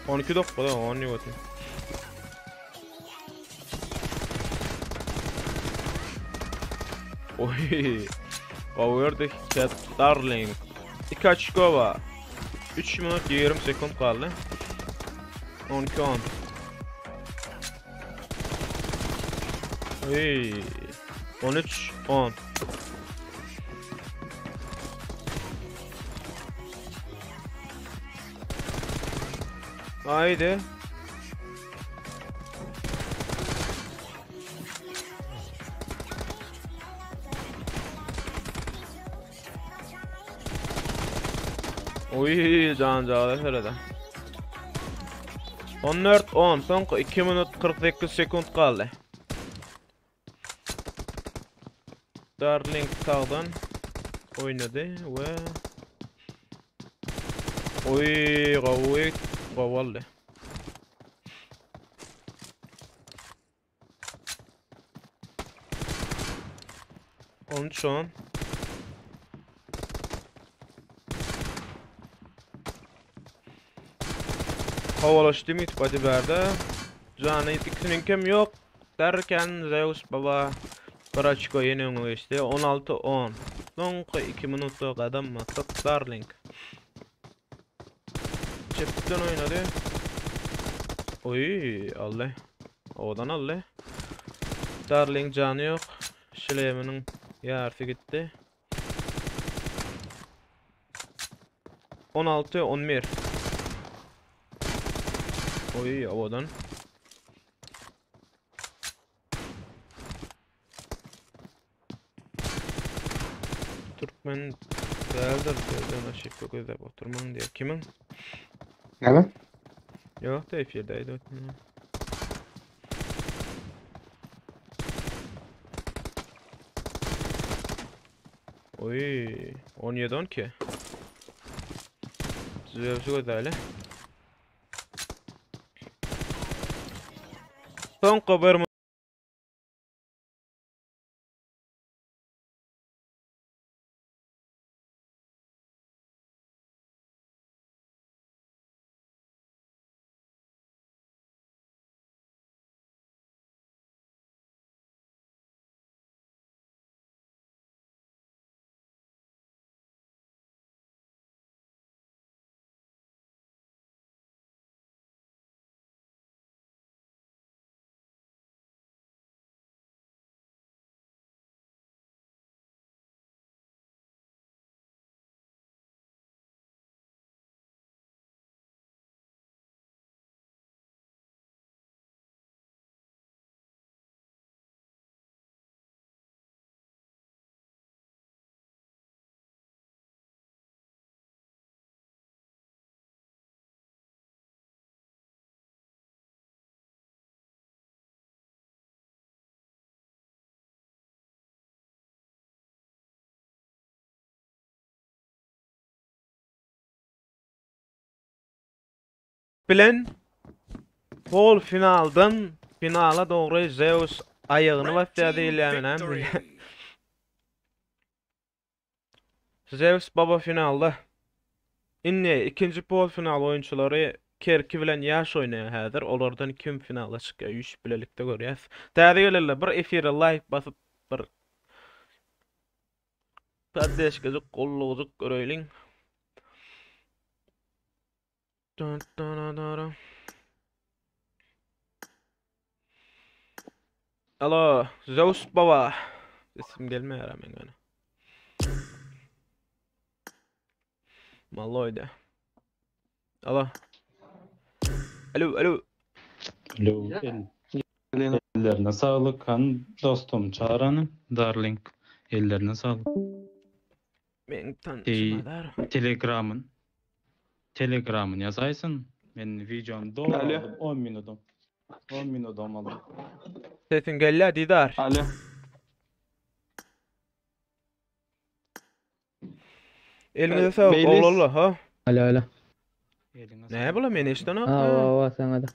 S2: 12 dakikada 10 yok. Oy. Power'da Cat Darling. 2 açko var. 3 minut 20 sekund kaldı. 12 10. Oy. 13 10. Haydi. Oy, can herhalde. 14 10 son 2 minut 48 sekund kaldı. Starlink sağdan oynadı ve oy gavallı. Onun şu an havalaştı mı itibadi berdi. Canı ikisinin kim yok derken Zeus baba bir açık yeni önü geçti. 16-10. Sonki 2 minutda kadam attık Starlink. Çepten oynadı. Oy Allah. Odan Allah. Starlink canı yok. Şileyemenin yarısı gitti. 16-11. Oy odan. Türkmen değerdir diyordan aşık gözle oturman diye. Kimin?
S6: Neden?
S2: Yok da F7'deydi. Oy 17-10 ki. Zevsi gözle. Son kabar mı? Bilen Pol finaldan finala doğru Zeus ayağını
S5: Red
S2: bastığı
S5: team
S2: değil
S5: victory.
S2: Zeus baba finalda. İnne ikinci pol final oyuncuları Kerki bilen yaş oynayan hazır. Olardan kim finala çıkıyor? 3 bilelikte görüyoruz. Täze gelirler bir efire like basıp bir paddeşkezik kolluğuzuk göröylin. Dun dun dun dun. Alo, Zeus baba. İsim gelmiyor hemen yani. Malloy'da. Alo. Alo, alo.
S8: Alo, ellerine sağlık kan dostum Çağrı'nın Darling. Ellerine sağlık.
S2: Men tanışmalar.
S8: Telegram'ın yazaysın. Men videom doğru
S7: Alo.
S8: aldım 10 minutum. 10 minutum aldım.
S2: Sesin gelle Didar.
S7: Alo.
S2: Elinize sağlık
S7: Beylis.
S2: oğlum ha.
S9: Alo.
S8: Eline
S2: Ne bula men işten
S9: Aa,
S2: akma.
S9: sana da.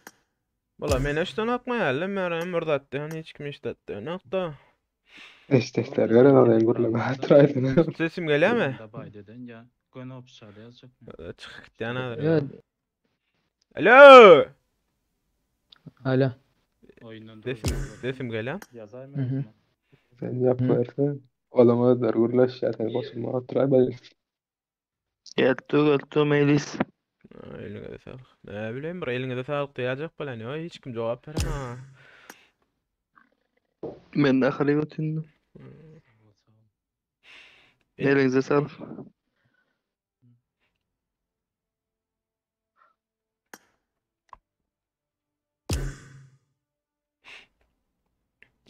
S2: Bula men işten akma yalle meram burdattı hani hiç kim işletti. Nokta.
S6: Eştekler gören olayım gurlama. Hatırlaydın.
S2: Sesim geliyor mi?
S8: Da baydeden ya. Gönü opşarı yazacak.
S2: Çık git yana.
S9: Yo,
S2: Alo.
S9: alo.
S8: Oyunun
S2: Sesim geliyor.
S8: yazayım
S9: Hı hı.
S8: mı?
S6: Sen yapmayarsan olama da gurlaş zaten koşulma. Hatırlaydın.
S7: Geltu Melis.
S2: Elinize sağlık. Ne bileyim bir elinize sağlık diyecek falan ya hiç kim cevap veren ha.
S7: Men de ahire götündüm. Elinize sağlık.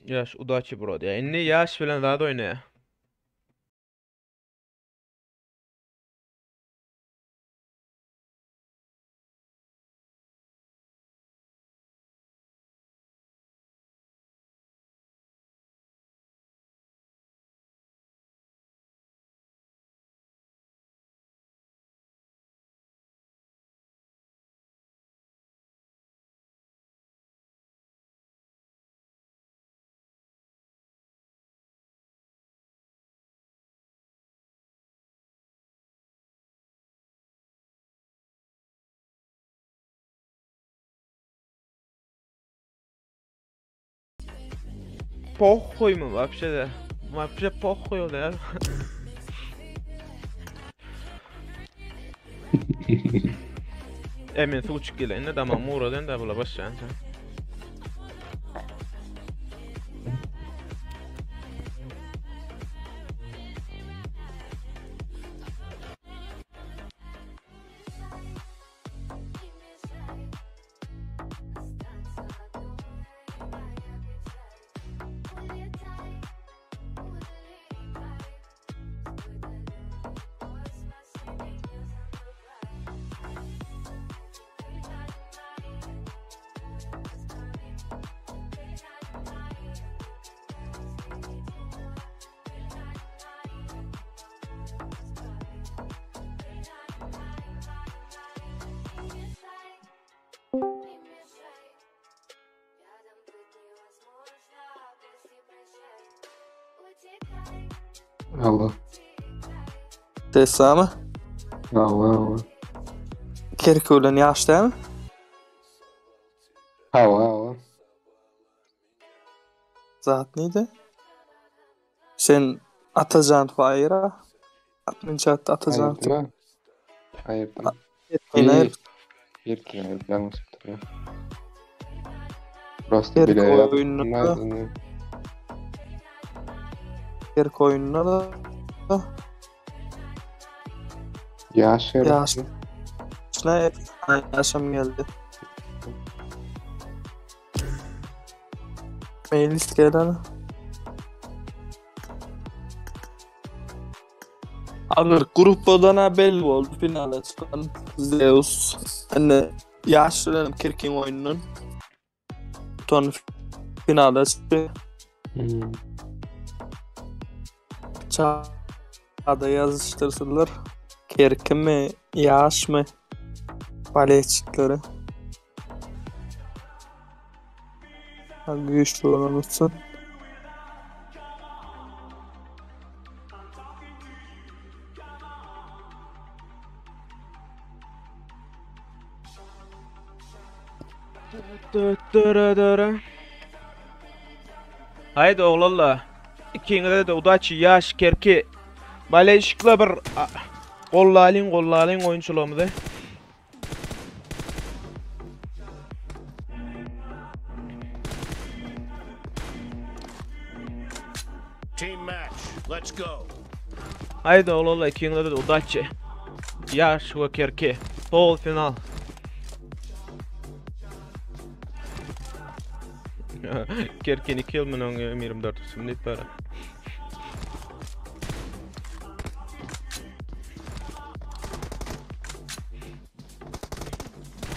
S2: Yaş udaçı bro ya. Inni yaş falan daha da oynaya. Pokhoy mu вообще de? Вообще pokhoy ol ya. Emin suçuk gele. Ne tamam Muğra'dan da bula başlayan sen.
S6: Allah.
S7: Tesama.
S6: Allah.
S7: Kerkülen yaş değil mi?
S6: Allah.
S7: Zat neydi? Sen atacan fayra. 60 atacan.
S6: Hayırdır?
S7: Yine
S6: Hayır. Yanlış bitti. Prosto
S7: Kerk
S6: bile
S7: oyununda
S6: yapmaz.
S7: Kerk oyununa da
S6: Yaş.
S7: yaş. Ne yaşam geldi. Meclis geldi. Ağır gruppadan belli oldu finale çıkan Zeus. Hani yaşlıların Kerk'in oyununun ton finale çıktı. Çağda yazıştırsınlar. Kerk mi, yaş mı? Baletçikleri. Güçlü olan olsun.
S2: Haydi oğlalla. İkinize de udaçı yaş kerki. Baleşikla bir kollalin oyunçuluğumuzda.
S5: Team match. Let's go.
S2: Haydi oğlalla ikinize de udaçı. Yaş ve kerki. Pol final. Kerkin 2 yıl mı 24 isimli para.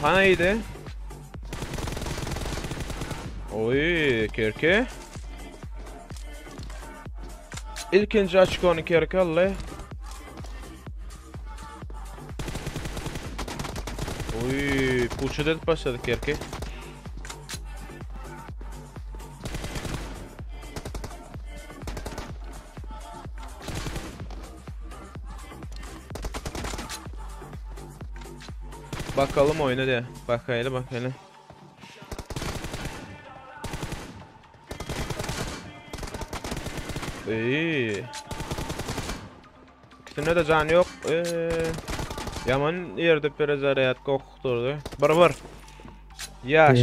S2: Haydi. Oy Kerke. İlkinci açık onu Kerke Allah. Oy puçu dedi başladı Kerke. Bakalım oyuna de. Bakayla. İkisinde de can yok. Yaman yerde biraz arayat kokturdu. Var. Yaş.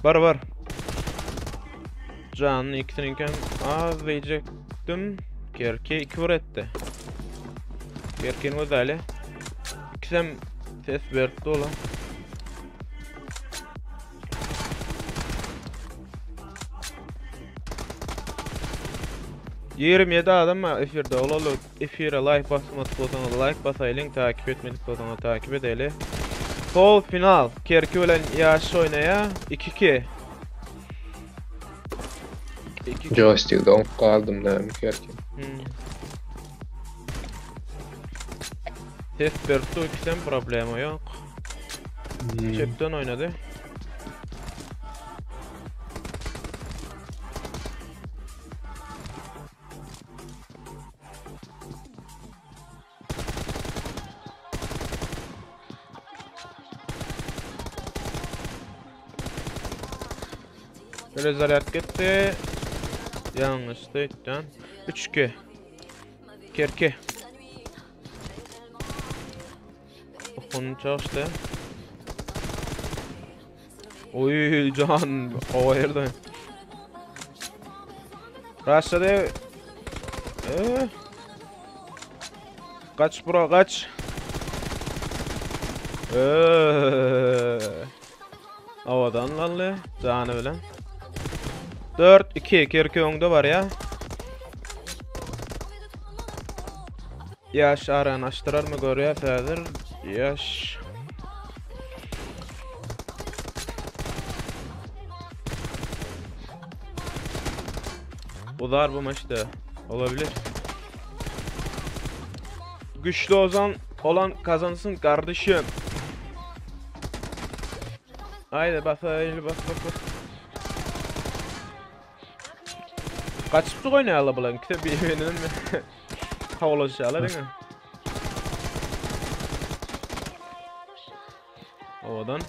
S2: Var. Can'ın ikisininken az diyecektim. Kerke 2 vur etti. Kerke'nin özelliği. İkisem ses verdi ola. ...27 adam var efirde olalı. Efire like basmadık olsanız like basayılın, takip etmedik olsanız takip edelim. Pol final. Kerke ölen yaş oynaya 2-2.
S6: Joystick'dan kaldım da Kerke.
S2: Ses verdi, ikisem problemi yok. Çepten oynadı. Böyle zaryat gitti. Yanlış state'den. 3-2. Kerke. Okun çalıştı. Oy can. O yerde. Rush'da kaç bro kaç. Havadan lalle. Canı bilen. 4-2 Kerke onda var ya. Yaş aran açtırar mı görüyor Fedir? Yaş. Udar bu maçta. Olabilir. Güçlü olan kazansın kardeşim. Haydi bak bak. Kaçıp oynayalım bulan. Kitap bir benim mi? Havalaşıyorlar değil mi? Havadan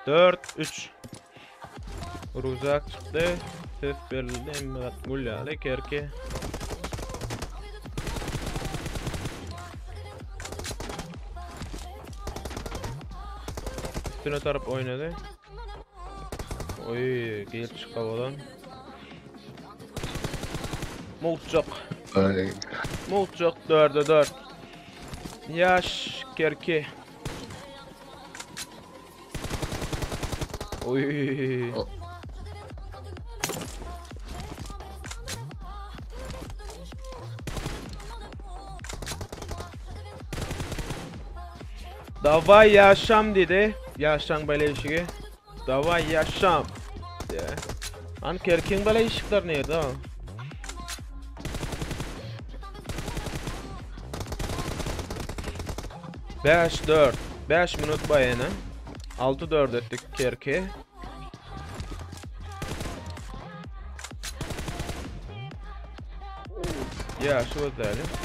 S2: 4-3. Ruzak çıktı. Ses verildi. Emret Mulyale Kerke. Üstüne taraf oynadı. Oy, gel çık havadan. Mulçak.
S6: Ay.
S2: Mulçak 4'e 4. Yaş Kerke. Oy.
S6: O-
S2: Davay yaşam dedi. Yaşam böyle işi. Davay yaşam. De. An Kerke'nin böyle işikler nerede ha? Beş 4. 5 minut bayana. 6-4 ettik Kerke. Ya şu özellik.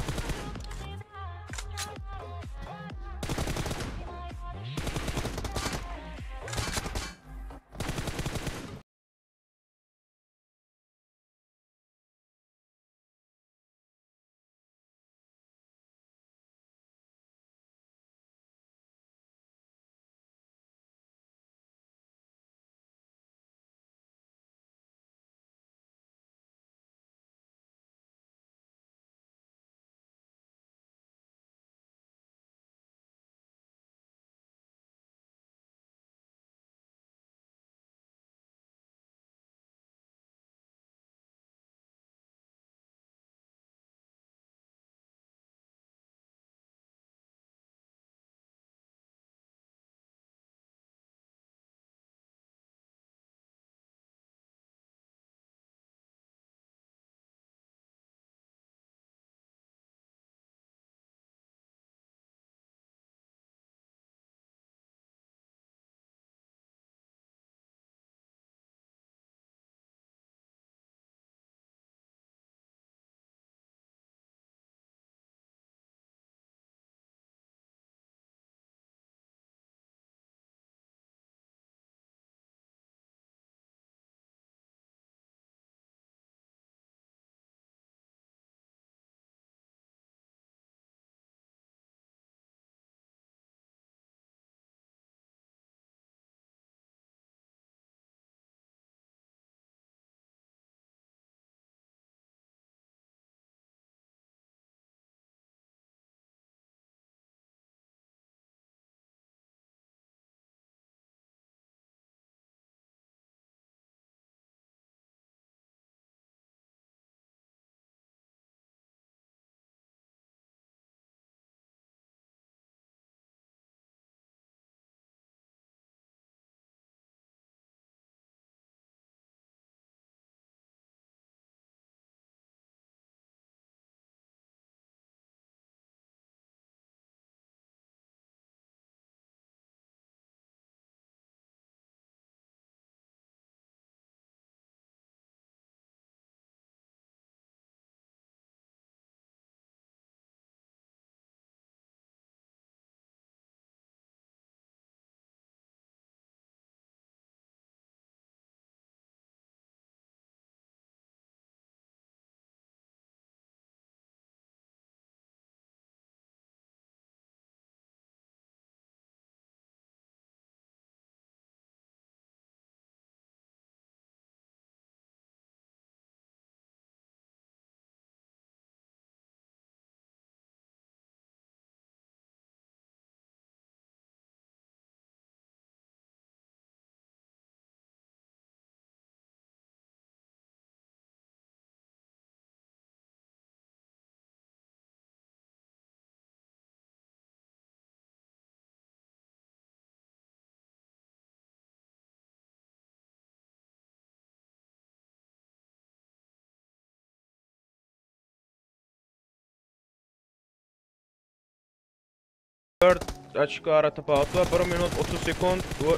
S2: 4 açık ara tapavut var. 1 minut 30 sekund ve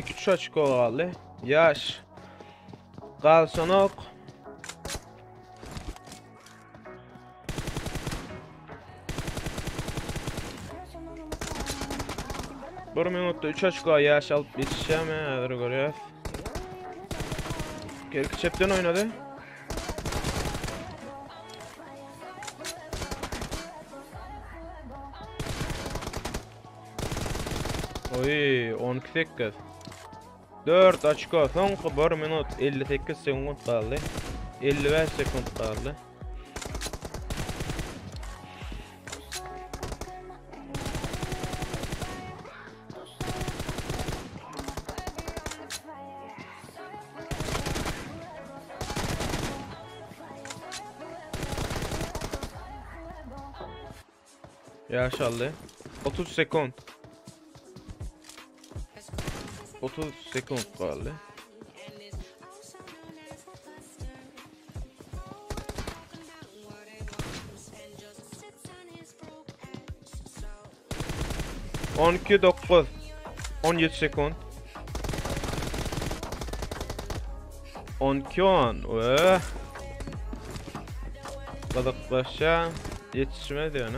S2: 2-3 açık kaldı. Yaş. Kalsanok. Bir minutta 3 açık yaş alıp geçeceğim ya. Hadi görüyoruz. Gerki çepten oynadı. Oy 12-8. 4 açık son 1 minut 58 sekund kaldı. 55 sekund kaldı. Yaşaldı. 30 sekund. 30 sekund kaldı. On iki 9 17 sekund. 12 10. Kadıklaşa yetişmedi yani.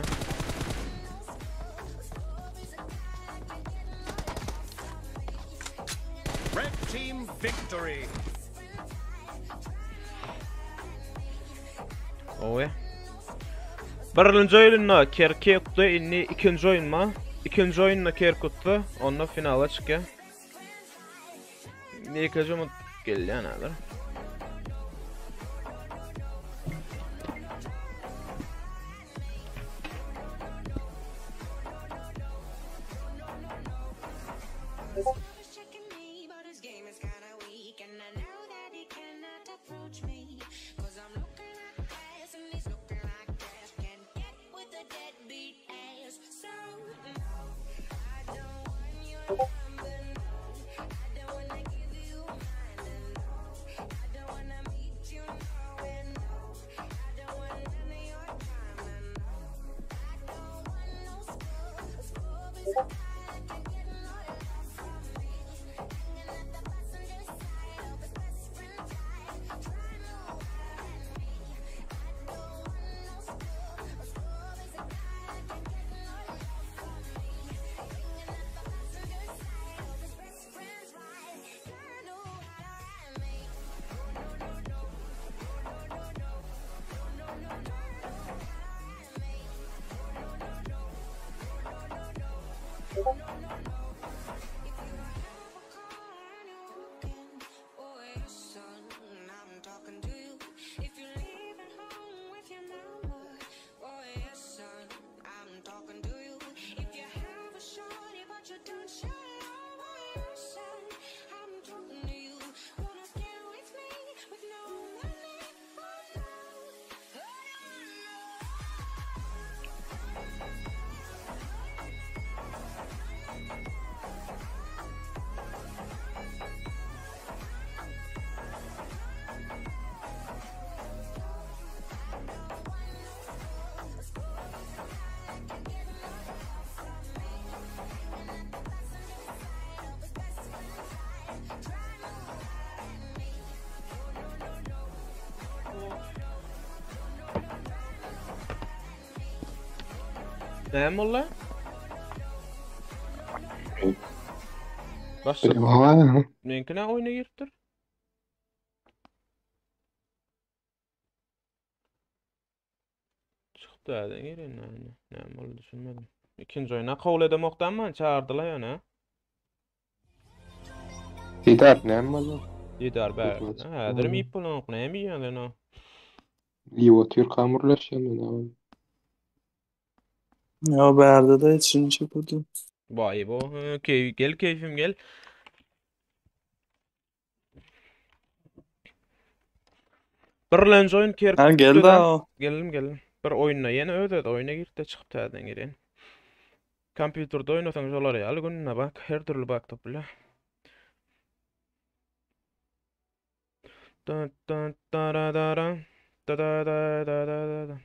S5: Red team victory.
S2: Oy. Birinci oyunna Kerkek'tu, inni ikinci oyunma. İkinci oyunna Kerkek'tu, onunla finala çıkıyor. İkinci umut geldi yani. Ne molla? Başla. Menkine oyuna girdir. Çıktı hadi girin yani. Ne molla düşünmedim. İkinci oyuna kabul edemoktan mı çağırdılar yani?
S6: Didar ne mi?
S2: Yedar bär. Ha, derim ip bulan ne mi yani no.
S6: İyi otuyor kamurlaşıyor ne?
S7: Ya berde de yetişince budu.
S2: Vay bu. Gel keyfim gel. Birlenci oyun kerk.
S7: Ha geldi o.
S2: Geldim. Bir oyunna yeni ödedi. Oyuna girip de çıktı hadi girin. Kompüterde oynasanız olar ya. Gününe bak. Her türlü baktık bile. Dun dun da da da da. Da da da da da da.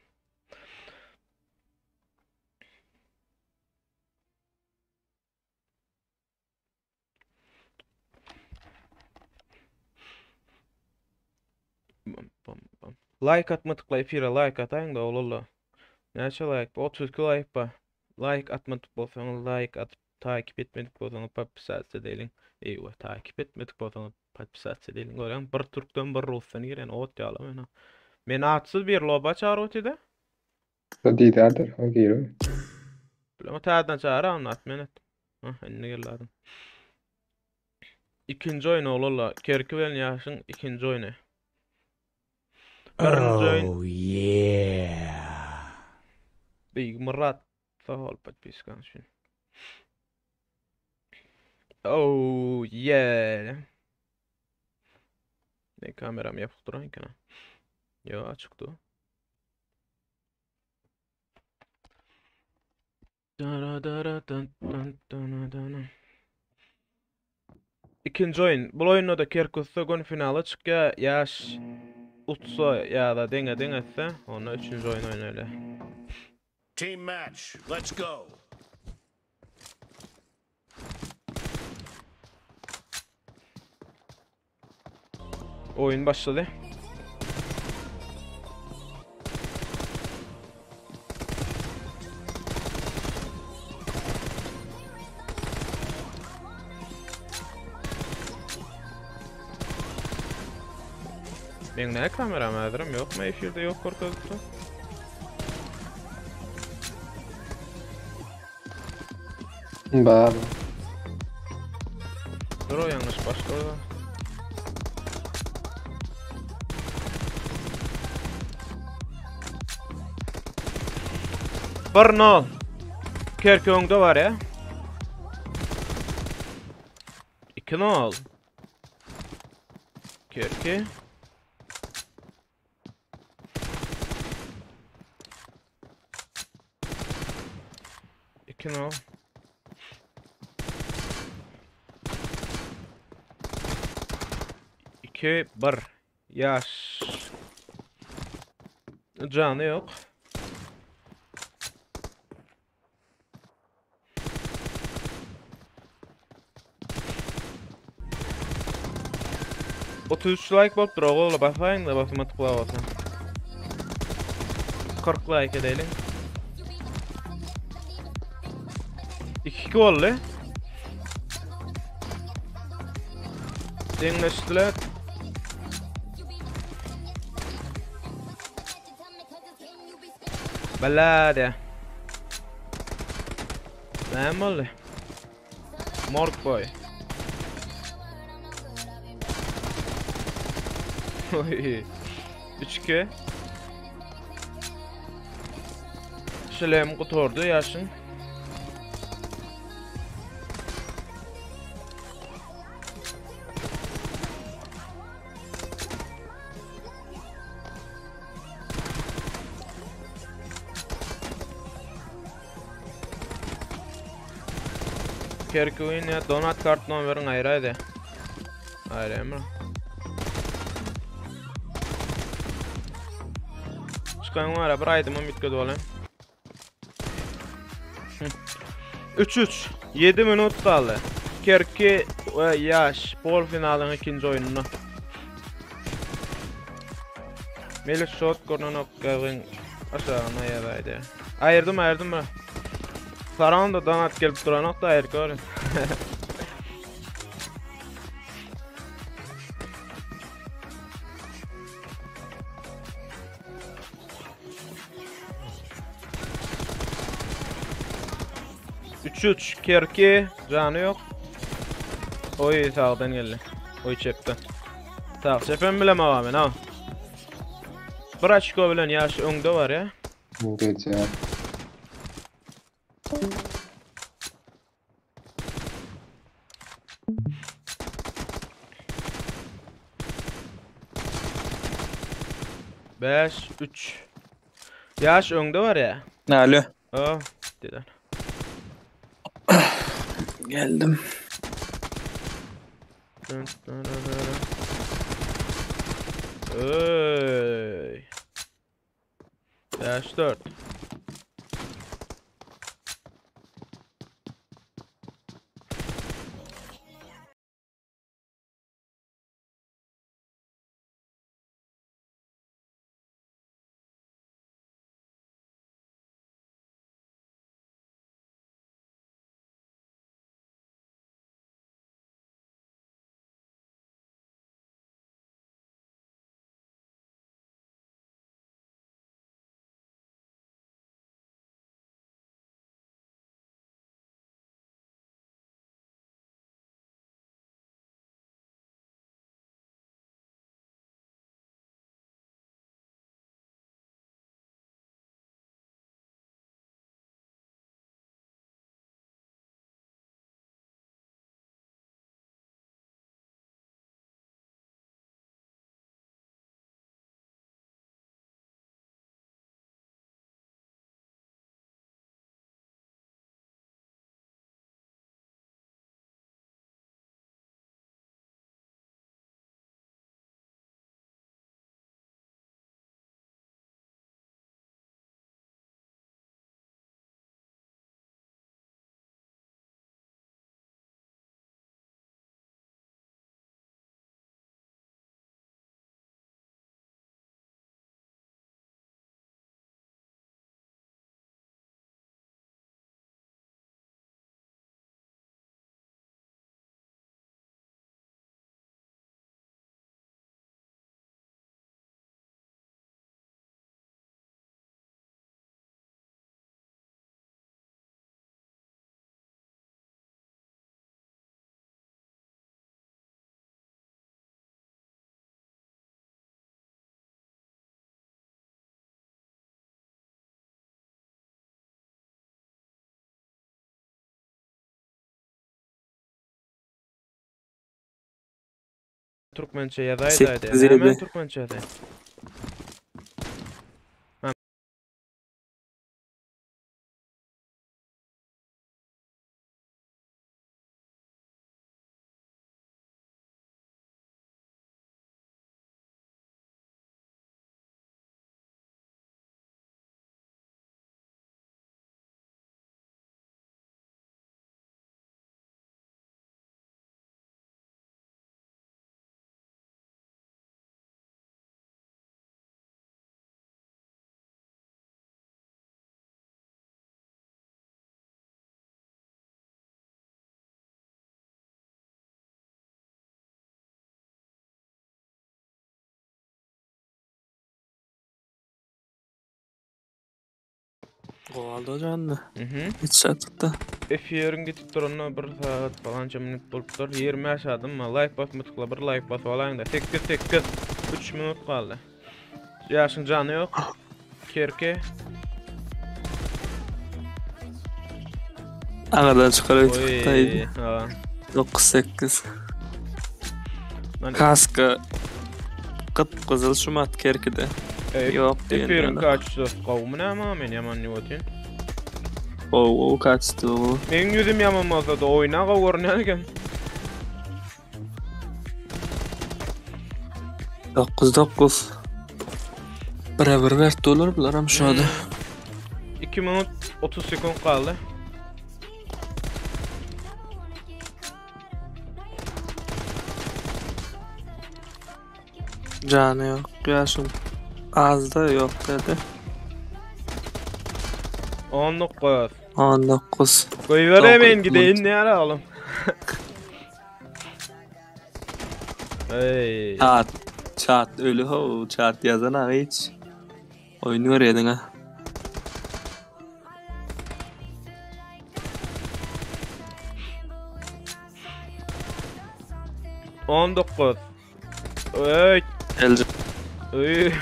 S2: Like atma tıklayıp fira like atayın da olurlar. Neçe like? 32 like ba. Like atmadık bolsanız like atıp takip etmedik bolsanız papsatsa deyin. Eyvah takip etmedik bolsanız papsatsa deyin. Gören bir Türk'ten bir Rus'tan giren ot ýalym mena. Men atsız bir loba çağırıp ötede.
S6: Diýdärdir, ha giro.
S2: Bilmem taýdan çağıra anlat menet. Enne geldim. İkinci oyun olurlar. Kerki bilen ýaşyň ikinci oyunu. Birinci oyun. Big Murat. Sağ ol подпискан üçün. Oh yeah. Ne kameram yapıp duran ki? Yo açıktı. İkinci oyun. Bu oyunda da Kerkus'ta gün finale çıkya yaş utsa ya da denge onu üçüncü oyun oynayla.
S5: Team match. Let's go.
S2: Oyun başladı. Benim ne kameram adırım yok mu? Efirde yok korkuzdu.
S6: Baba.
S2: Dur o yanlış başladı. Barno. Kerki onda var ya. 2-0. Kerki. No. İki bar yaş canı yok. Otuz like bot drogola basayın da basma tıklavasın. 40 like edelim. 2 oldu. Denleştiler. Balade. Ne oldu? Morg boy. Oy. 3-2. Şelem kutordu yaşın. Kerki oyun ya donat kart numarin ayraydı. Ayrayım mı? Çıkan var bir aydım mitke dolayım. 3-3 7 minut kaldı. Kerki ve yaş pol finalın ikinci oyununu. Melih shot kornan okgavın aşağına yadaydı. Ayırdım mı? Saran da donat gelip duran nokta ayır görün. Üç Kerki canı yok. Oy sağdan geldi. Oy çekti. Sağ sefen bile mavamen ha. Braçko bilen yaş öngde var ya.
S6: Gece.
S2: Beş, 3. Yaş öngde var ya.
S7: Alo.
S2: Deden.
S7: Geldim.
S2: Oy. Yaş 4. Türkmençe yazaydı.
S7: 8-7.
S2: Hemen Türkmençe yazaydı.
S7: Govalda canlı.
S2: Mhm.
S7: Hiç şartlıkta.
S2: Efiyerin gitip durana 1 saat falanca minut bolupdur. 20 aşadım mı? Like basmadıkla bir like bas olayın da. 8 3 minut kaldı. Yaşın canı yok. Kerke.
S7: Ağadan çıkarıyorduk.
S2: Oy. Ha.
S7: 9-8.
S2: Lan
S7: Kaska. Kıpkızıl şumat kerkide. Yok diyen
S2: Efiyerin
S7: yana.
S2: kaçtı. Kavmuna ama men yaman yotin.
S7: O kaçtı o.
S2: Benim yüzüm yamanmazdı da oyna kavurnayan eken.
S7: 9-9. Beraber vert dolar bularam şu anda.
S2: 2 minut 30 sekund kaldı.
S7: Canı yok. Yaşım az da yok dedi.
S2: 19.
S7: 19.
S2: Koyuvereyim
S7: Dokuz
S2: gideyim
S7: minut.
S2: ne ara oğlum. Hey.
S7: Chat ölü ho. Chat yazana hiç. Oynuyor yedin ha.
S2: On 19. Oy.
S7: Elci.
S2: Oy.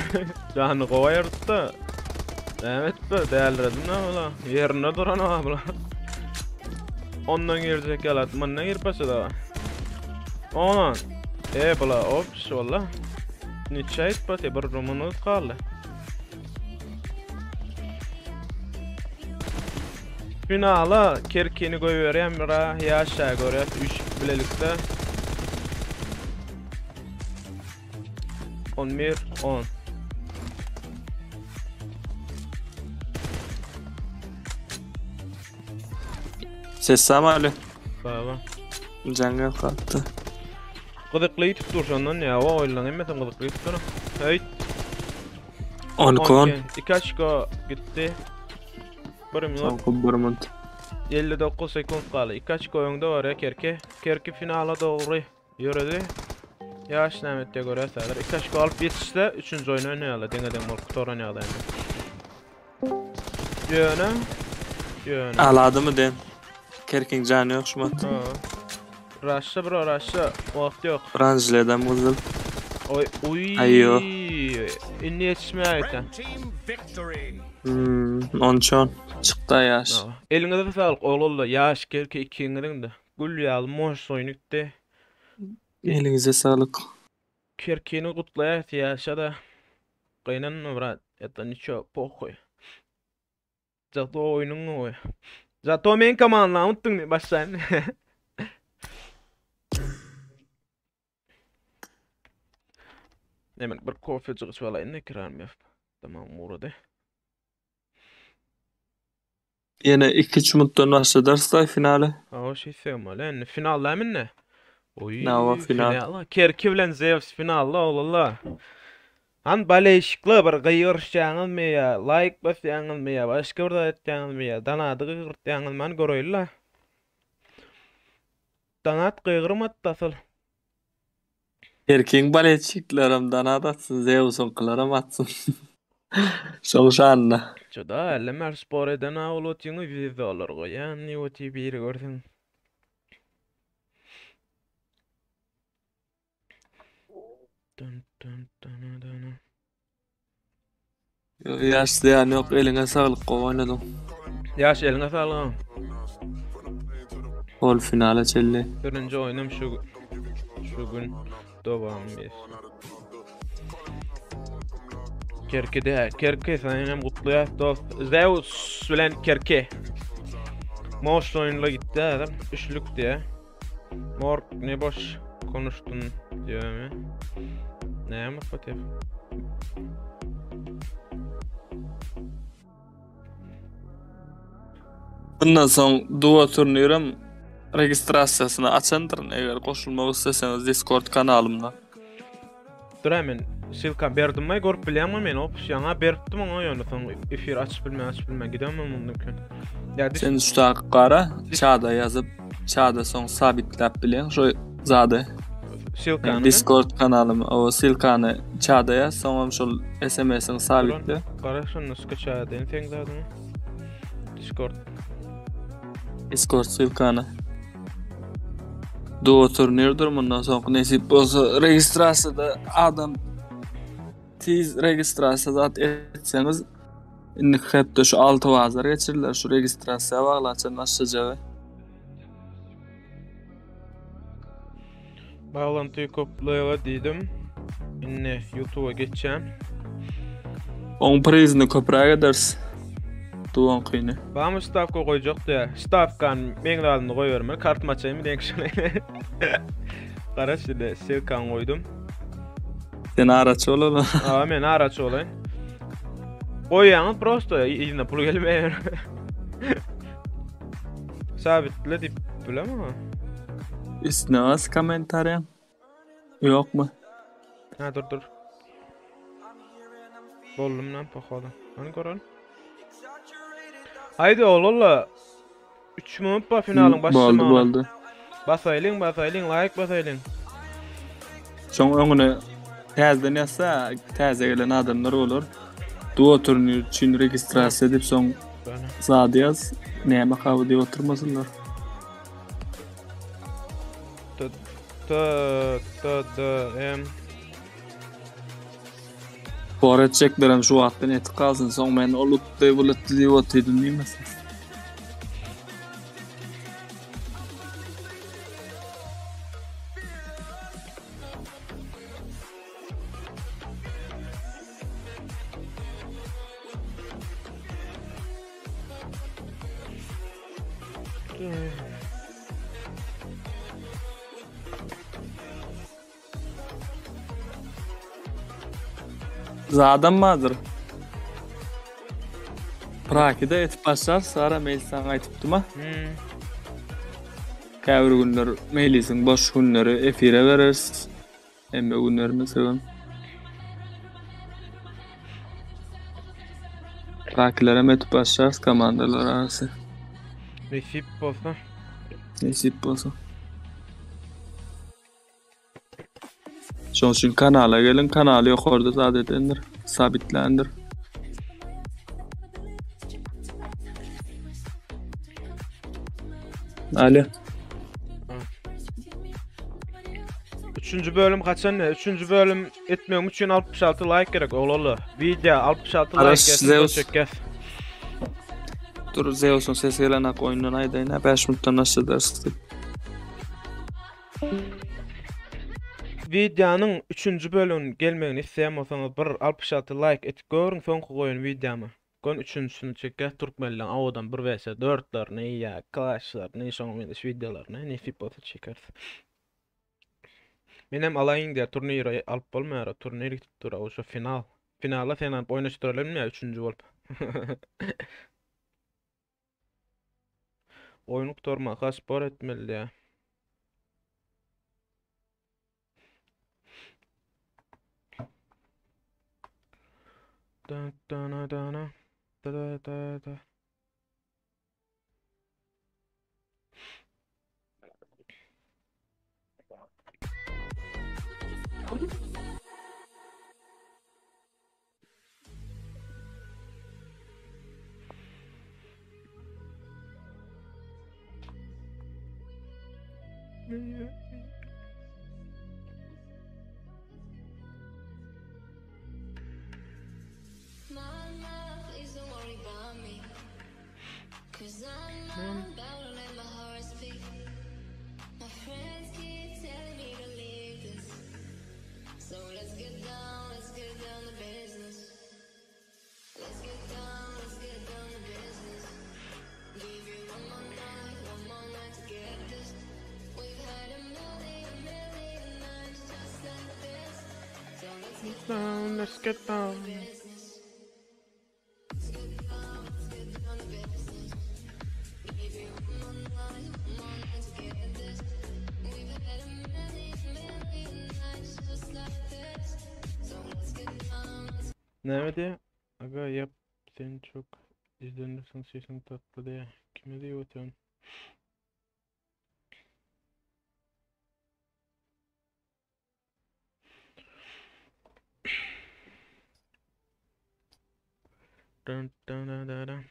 S2: Canı koyardı da. Evet be değerledim ne ola. Yerine duran abla. Ondan girecek yalat. Manna girpası da. Onan. Bula ops valla. Niçe etpati bir romanı kaldı. Finala Kerkini koyuvereyim bira ya aşağı göre 3 bilelikte 11 10.
S7: Ses samali.
S2: Baba.
S7: Cangal kalktı.
S2: Gıdıklayı tutur ondan ya o oylan emmeten gıdıklayı tutur. Hey.
S7: 10 kon.
S2: 2 açko gitti. 1 minut.
S7: Tamam, 1 minut.
S2: 59 sekund kaldı. 2 açko oyunda var ya Kerke. Kerke finala doğru yürüdü. Yaş Nehmet'e göre sayılır. 2 açko alıp yetişti. 3. oyunu oynayalı. Deneden Morkutor oynayalı yani. Yöne.
S7: Aladı mı den? Kerking canı yok şumat.
S2: Ha. Raşla bro raşla. Vakti yok.
S7: Ranjleden muzul.
S2: Oy. Uy.
S7: Ayyo.
S2: İnni yetişmeye ait.
S5: Red team victory.
S7: 10 çıktı yaş.
S2: Elinde de sağlık oğlum da yaş Kerke 2'nin de. Gül yağlı moş oyunukta.
S7: Elinize sağlık.
S2: Kerke'ni kutlayat yaşa da. Kaynan mı brat? Это ничего, похуй. Zato oyunun oy. Zato men kamanla unuttun mu baştan? Hemen bir kofe çıkış valla ne kiram yap. Tamam burada.
S7: Yine 2 çumuttan başladarsa finale.
S2: Ha o şey sevme lan. Finalda mı ne? Oy.
S7: Ne var final?
S2: Finala. Kerke bilen Zeus finalda oğlum. Han baleşikli bir gıyırşağın mı ya? Like basağın mı ya? Başka bir da etağın mı ya? Danadı gıyırtağın mı? Görüyorlar. Danat gıyırmat tasıl.
S7: Erking baletçiklerimden adatsın. Zeus'un kılarım atsın. Şolşanla.
S2: Çoda ellemer spor eden ağolotunu vize olur go. Yani o tipi görsün. Dun dun dun dun.
S7: Yaş yani yok eline sağlık oynadım.
S2: Yaş eline sağlık.
S7: Gol finale çelli.
S2: Birinci oyunum şu gün. Dobam biz. Kerke senem kutluya dost. Zeus bilen Kerke. Moş oyunla gitti adam. Üçlük diye. Mor ne boş konuştun diyor mu? Ne mi Fatih?
S7: Bundan soň duo turnirim registrasiýasyny açandyr. Eger goşulmak isteseniz Discord kanalymda.
S2: Dur hemen silka berdim mi? Görüp bilýärmi men op ýaňa berdim oňa ýöne soň efir açyp bilmä gidemem mümkin. Ya
S7: Sen üstü qara çağda yazıp çağda soň sabitläp bilen şu zady
S2: silka
S7: Discord kanalymy o silkany çağda yaz soňam şol SMS-iňi sabitle.
S2: Qara şunu skçaýa den teň zadymy?
S7: Discord silkany. Duo turnirdir mundan soň nesip bolsa registrasiýada adam tiz registrasiýa zat etseňiz indi hatda şu 6 bazar geçirirler şu registrasiýa baglaçan aşajagy.
S2: Bağlantyy koplaýa diýdim. Inne YouTube'a geçeceğim.
S7: On prizini köpräk eders. Duon kyny.
S2: Bam stavka goýjak da. Stavkan meň dalymda goýberme. Kartma açaýmy denk şolay. Garaş şeýle silkan goýdum.
S7: Sen araç olalım.
S2: Aa men araç olayın. Goýýaňyz prosto ýyna pul gelmeýär. Sabitle dip bilemmi?
S7: İsnas komentaryan. Yok mu?
S2: Ha dur. Bollum lan pahalı. Hani görelim. Haydi oğlum. 3 minut ba finalın başlama.
S7: Boldu.
S2: Basaylın, like basaylın.
S7: Şoň öňüne täzeden ýasa, täze gelen adamlar olur. Duo turnir üçin registrasiýa edip soň zady ýaz, näme kaby diýip oturmasynlar. Pora çeklerim şu wagtdan etip kalsın, soň men olutdy diýip oturdym diýmesin. Zadam mazyr. Prakida etip başlar, sonra mail sana aýtypdym-a. Käbir günler mailisiň boş günleri efire bereriz. Emme günlerimi sebem. Prakilere etip başlar, komandalar arasy. Nesip bolsa. Şoň üçin kanala gelin, kanaly ýokarda zat edendir, sabitlendir. Ali.
S2: 3-nji bölüm kaçan ne? 3-nji bölüm etmem üçin 66 like gerek oğlum. Video 66 like gelsin.
S7: Dur Zeus'un ses gelen ak oyundan aydayına 5 minuttan aşağı dersi.
S2: Videonun 3-nji bölümüň gelmegini isleýän bolsaňyz bir 66 like etip görüň, soňky goýun videomy. Gon 3-njisini çekýär türkmenlen awadan 1 vs 4'ler, näýä, clashlar, näýe şoň meniş videolarny nesip bolsa çekersiz. Menem alaýyn diýär turniri alyp bolmaýar, turnir gitip dur, o final. Finala sen alyp oýnaşdyralarmy 3-nji bolup. Oyunu kurtarmaka spor etmeli ya. Da da da da da da da da. Let's get down. Nerede? Aga yap, sen çok izlenirsin, sesin tatlı diye. Kime diyor sen? Dun dun dun dun dun.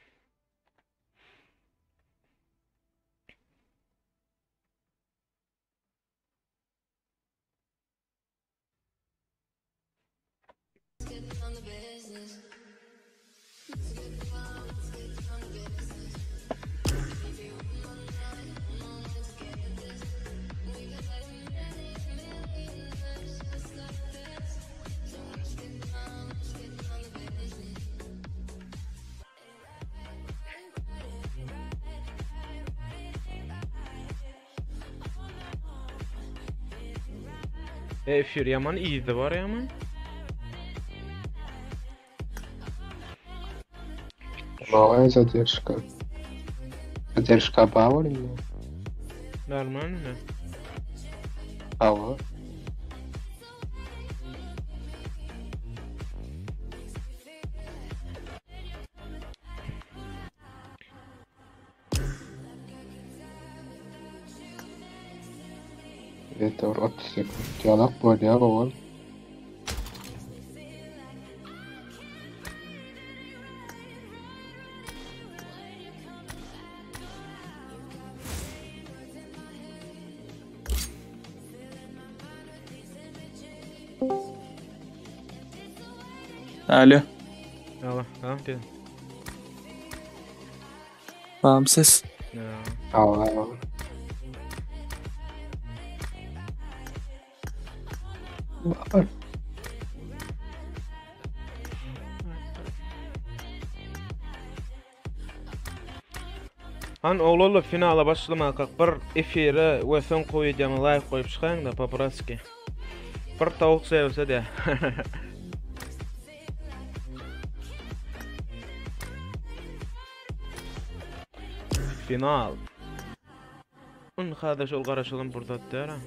S2: Efir yaman iyiydi var yaman.
S6: Новая задержка. Задержка Бауэр или
S2: Нормально.
S6: Бауэр? Это урод секунд. Диалог по диалогу.
S7: Alo.
S2: Allah, tamam dedim.
S7: Tamam ses.
S2: Ya.
S6: Бауэр. Бауэр.
S2: Han oğlulu finala başlamakak bir efire we son koyacağım live koyup çıkayım da paparazzi. Bir tavuk sevse de. Final. Un hada şol garaşalım burada da.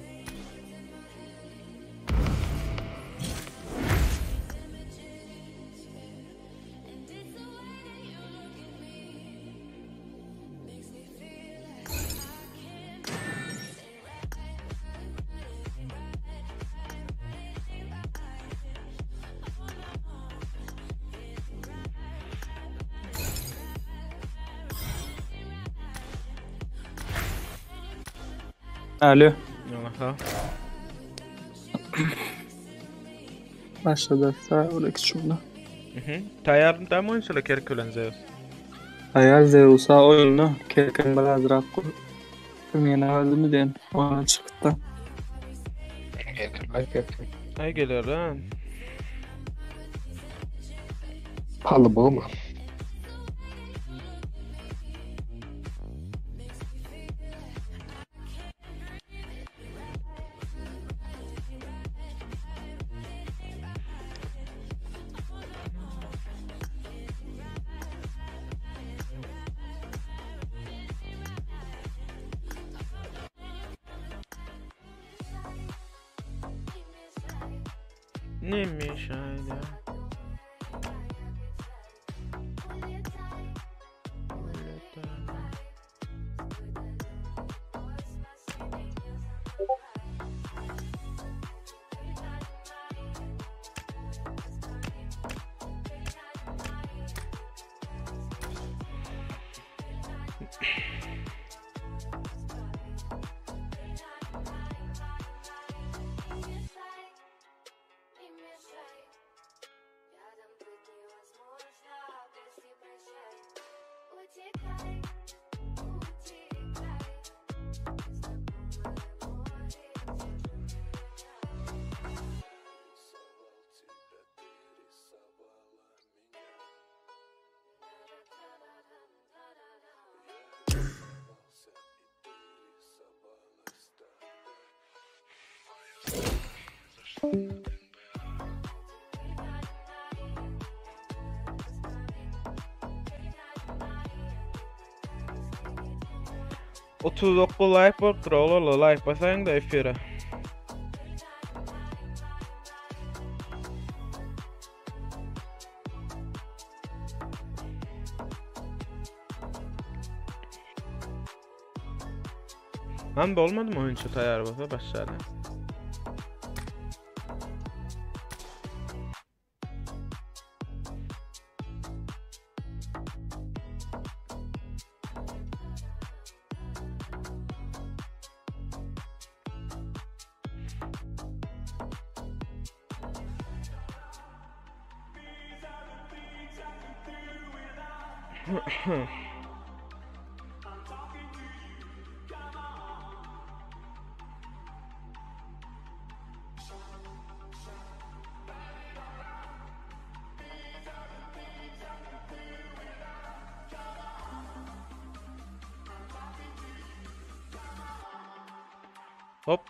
S7: Alo.
S2: Aha.
S7: Başladı. Sağ ol şuna.
S2: Tayarın tam oyuncular kerkölen Zeus.
S7: Ayar Zeus'a oyunu kerken bazırak Mene öldü den ona çıktı.
S2: Ay gelir ha.
S6: Pahalı bu mu?
S2: Neymiş hala? 39 like bolupdyr oğlum, like basaýyň da efire. Ben de olmadı mı oyuncu tayar basa başladı. Hop.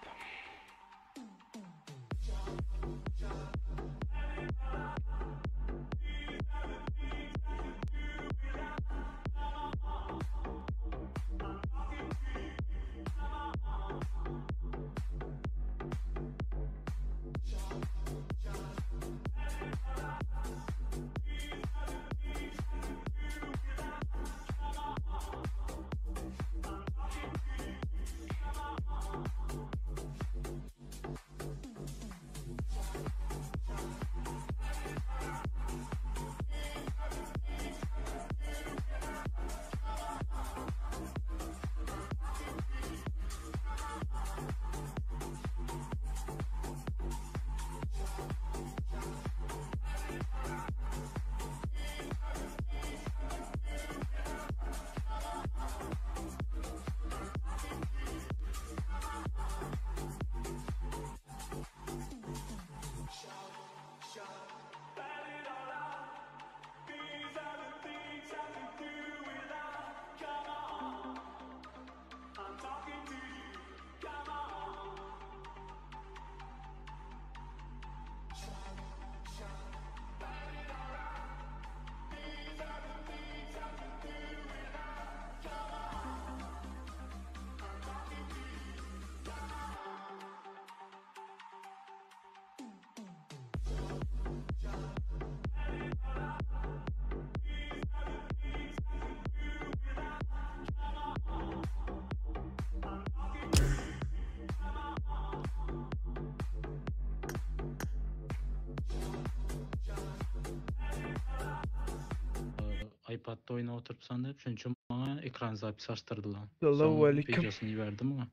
S8: iPad'da oyuna oturupsan dep şunçum bana ekran zapis açtırdılar.
S2: Assalamu aleyküm.
S8: Videosunu verdim ona.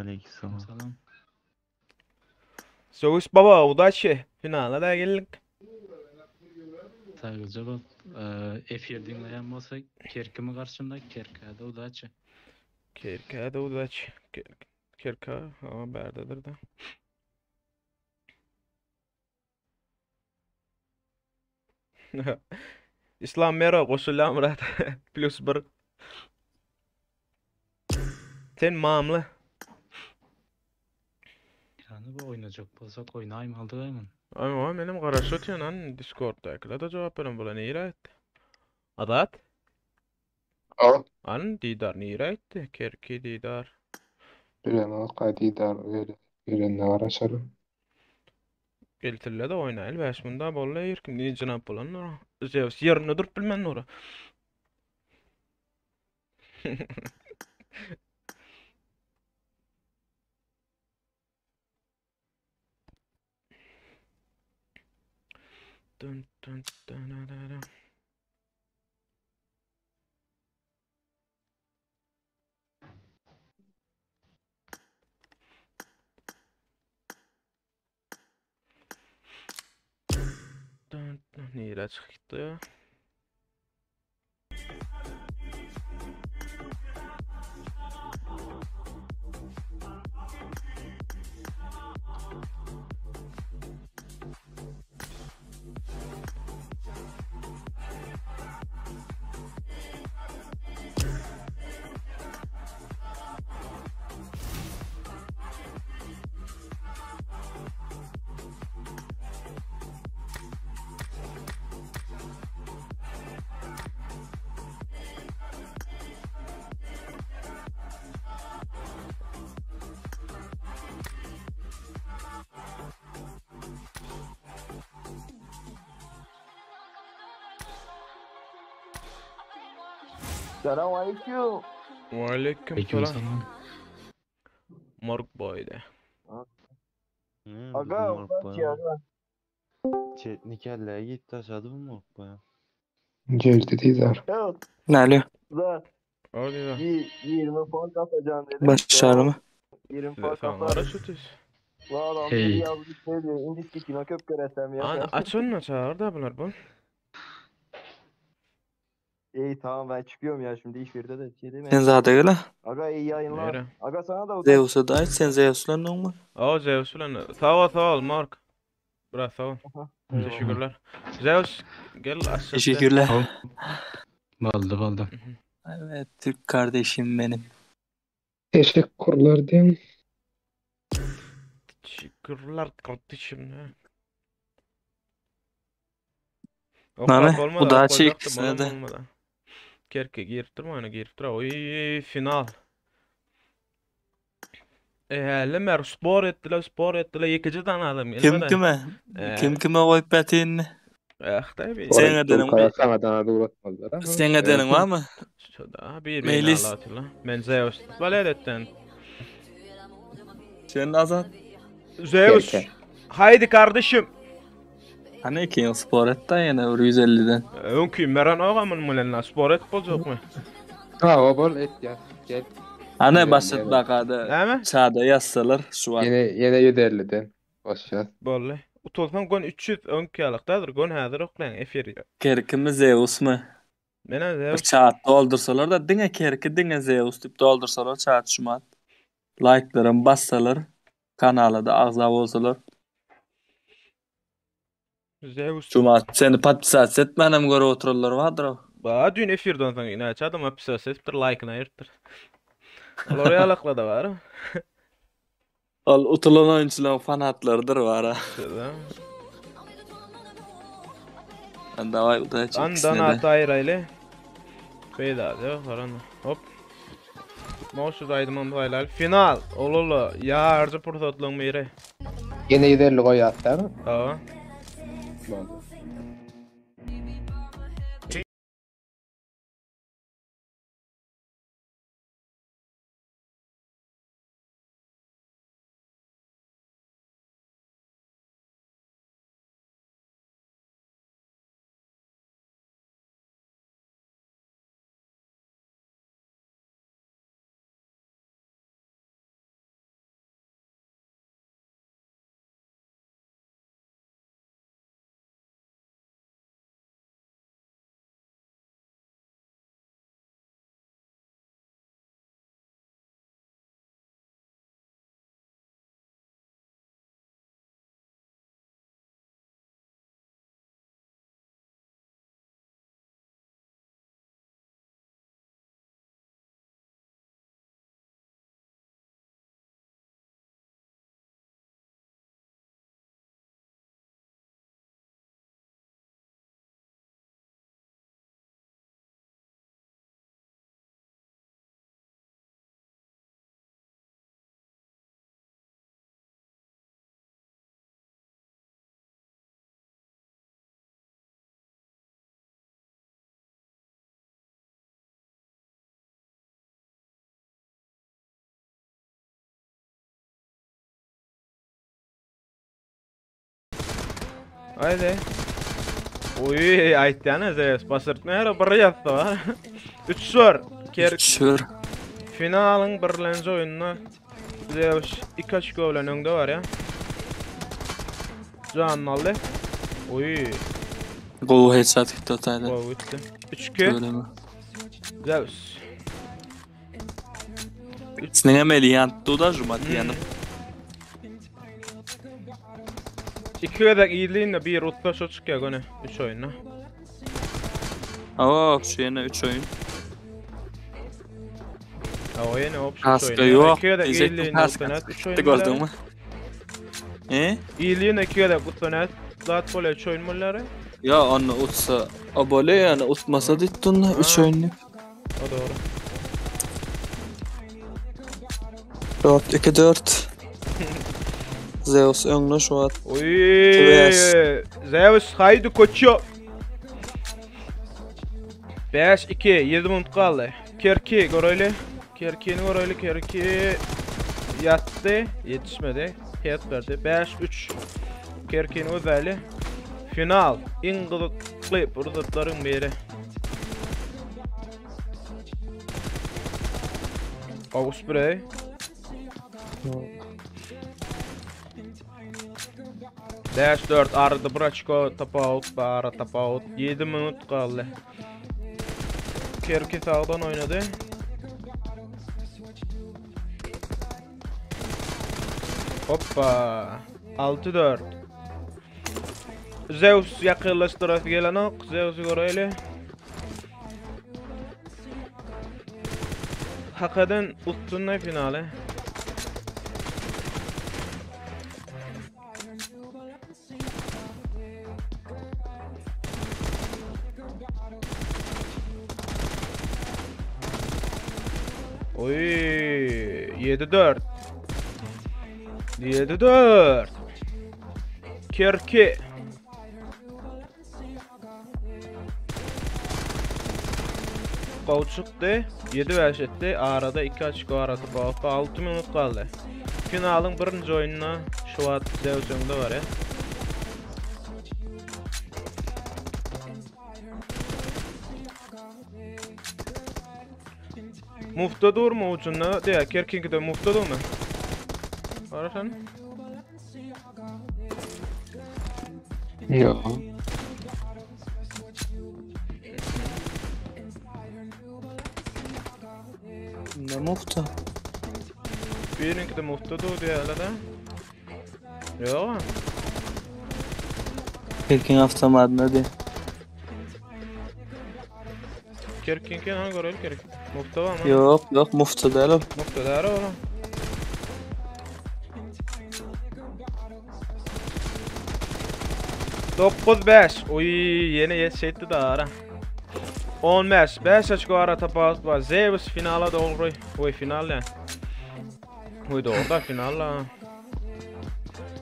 S9: Aleykümselam.
S8: Selam.
S2: Soğuş baba, udaşı. Finala da geldik.
S8: Tagılca bak. Efir dinleyen bolsa Kerkimi karşımda Kerkada udaçı.
S2: Kerka da udaşı. Kerka, ama berdedir da. İslam Mero koşulam Murat. +1. Sen mamlı.
S8: Yani bu oynayacak bolsak oynayayım aldıgayman.
S2: Ama benim garaşot yanan Discord'dakiler da cevap veren bula neyre etti. Adat?
S6: Al.
S2: An Didar neyre etti? Kerki Didar.
S6: Bilen Didar öyle. Bilen araşalım.
S2: Geltirle de oynayıl. 5 bunda bolla yerkim. Niye cınap bolan ora? Zeus yerini durup bilmen ora. Dun dun dun dun dun dun. Dun dun. Neyre çıktı ya?
S10: Selamünaleyküm.
S2: Aleyküm selam. Morg boyda.
S10: Aga,
S11: Çetnikerle git taşadı mı bu ya?
S6: Geldi Dizar.
S7: Ne oluyor?
S2: Hadi ya.
S10: 20 puan kapacağım dedim.
S7: Başarı mı?
S10: 20 puan
S2: Sen
S10: kapacağım.
S2: ara sütüz.
S10: Valla
S8: Hey.
S10: yazdık ne diyor? İndiki kime köp göresem ya.
S2: An açın çağır da bunlar bu.
S10: İyi tamam ben çıkıyorum ya şimdi iş yerde de şey değil mi?
S7: Sen zaten öyle.
S10: Aga iyi yayınlar.
S2: Nere?
S10: Aga sana da
S7: Zeus'a da ait. Sen Zeus'la ne mu?
S2: Aa Zeus ulan. Sağ ol Mark. Bırak sağ ol. Teşekkürler. Zeus gel aşağı.
S7: Teşekkürler.
S8: Oldu.
S7: Evet, Türk kardeşim benim.
S6: Teşekkürler diyeyim.
S2: Teşekkürler kardeşim ne?
S7: Name? Bu daha çekti de.
S2: Kerke girtirme onu girtir. Oy final. Lemer spor ettiler ikinci tane adam gelmedi.
S7: Kim kime koyup batayını?
S2: Tabii.
S7: Sen edenin mi?
S6: Sana da uğratmazlar ama.
S7: Sen edenin var mı?
S2: Şurada bir
S7: Melis.
S2: atıyla. Ben Zeus. Valedetten.
S7: Sen Azat.
S2: Zeus.
S6: Kerke.
S2: Haydi kardeşim.
S7: Hani 2 yıl spor etti yine 150'den.
S2: Önkü Meran ağamın mılenna spor et olacak mı?
S6: Ha o bol et ya. Gel.
S7: Hani başlat bakadı.
S2: Değil mi?
S7: Çağda yazsalar şu an.
S6: Yine 150'den. Boş ver.
S2: Bolle. Utolsam gon 300 önkü alıqdadır. Gon hazır oklan efir.
S7: Kerkimi Zeus mu?
S2: Mena
S7: Bir
S2: Zeus.
S7: çağat doldursalar da dine kerki dine Zeus deyip doldursalar çağat şumat. Like'larım bassalar. Kanala da ağza olsalar.
S2: Zeus.
S7: Şumat seni patisat etmenem göre otururlar vardır o.
S2: Ba dün efirden sonra yine açadım apsas ettir like'ına yırtır. Oraya alıqla da var.
S7: Al utulan oyuncuların fanatlarıdır var ha.
S2: Şurada.
S7: Ben davay udaya çekisine
S2: Andan
S7: de.
S2: atayrayle. Beyda diyor karan. Hop. Moşu aydımın baylar. Final. Olulu. Ya harcı fırsatlığın meyre.
S6: Yine 150 koy attı mı?
S2: Tamam. Haydi. Oy aytana Zeus basırtma yara bir yattı var. 3 sor.
S7: Şur.
S2: Finalın birlenci oyununa Zeus 2 açık bilen öngde var ya. Can aldı. Oy.
S7: Gol headshot gitti otayda.
S2: Wow gitti. 3-2.
S7: Öyle mi?
S2: Zeus.
S7: Senin ameliyat da jumat yanım.
S2: 2 kadar iyiliğinle bir rutba şu çıkıyor gene 3 oyunla.
S7: Hop şu yine 3 oyun.
S2: O yine hop şu
S7: Kaska
S2: oyunla.
S7: yok.
S2: 2 kadar
S7: Diyecektim
S2: iyiliğinle
S7: kaska.
S2: utbanet 3
S7: Tık oldun
S2: oyunla.
S7: mu?
S2: İyiliğinle 2 kadar utbanet. Zat böyle 3 oyun mulları.
S7: Ya onu utsa abone yani utmasa dittun 3 oyunluk.
S2: O doğru.
S7: 4-2-4. Zeus önüne şu an.
S2: Oy.
S7: Tüves.
S2: Zeus haydi koçu. 5-2, 7 minut kaldı. Kerki göröyle. Kerki'ni göröyle. Kerki yattı. Yetişmedi. Hiyat verdi. 5-3. Kerki'ni özelli. Final. İngilizli fırsatların biri. Osprey. Dash 4 arada Braçko tapaut para tapaut 7 minut kaldı. Kerki sağdan oynadı. Hoppa 6-4. Zeus yakınlaştırıp gelen ok. Zeus'u göreyle. Hakikaten uttunay finale. Oy 7-4. 7-4. Kerki. Kol çıktı. 7-5 etti. Arada 2 açık arada kaldı. 6 minut kaldı. Finalın birinci oyununa şu an Zeus'unda var ya. Mufta dur mu ucunda? Diye Kerki'nki de mufta dur mu? Arasan?
S6: Yok.
S7: Ne mufta?
S2: Birinki de mufta dur diye hala da. Yok.
S7: Kerkin avtomatına de.
S2: Kerki'nki ne görelim Kerki? Mufta var mı?
S7: Yok mufta değil o.
S2: Mufta da ara oğlum. Dokuz 5. Oy yeni yetişti da ara. 15. 5 açık ara tapas var. Zeus finala doğru. Oy final ya. Oy doğru da final la.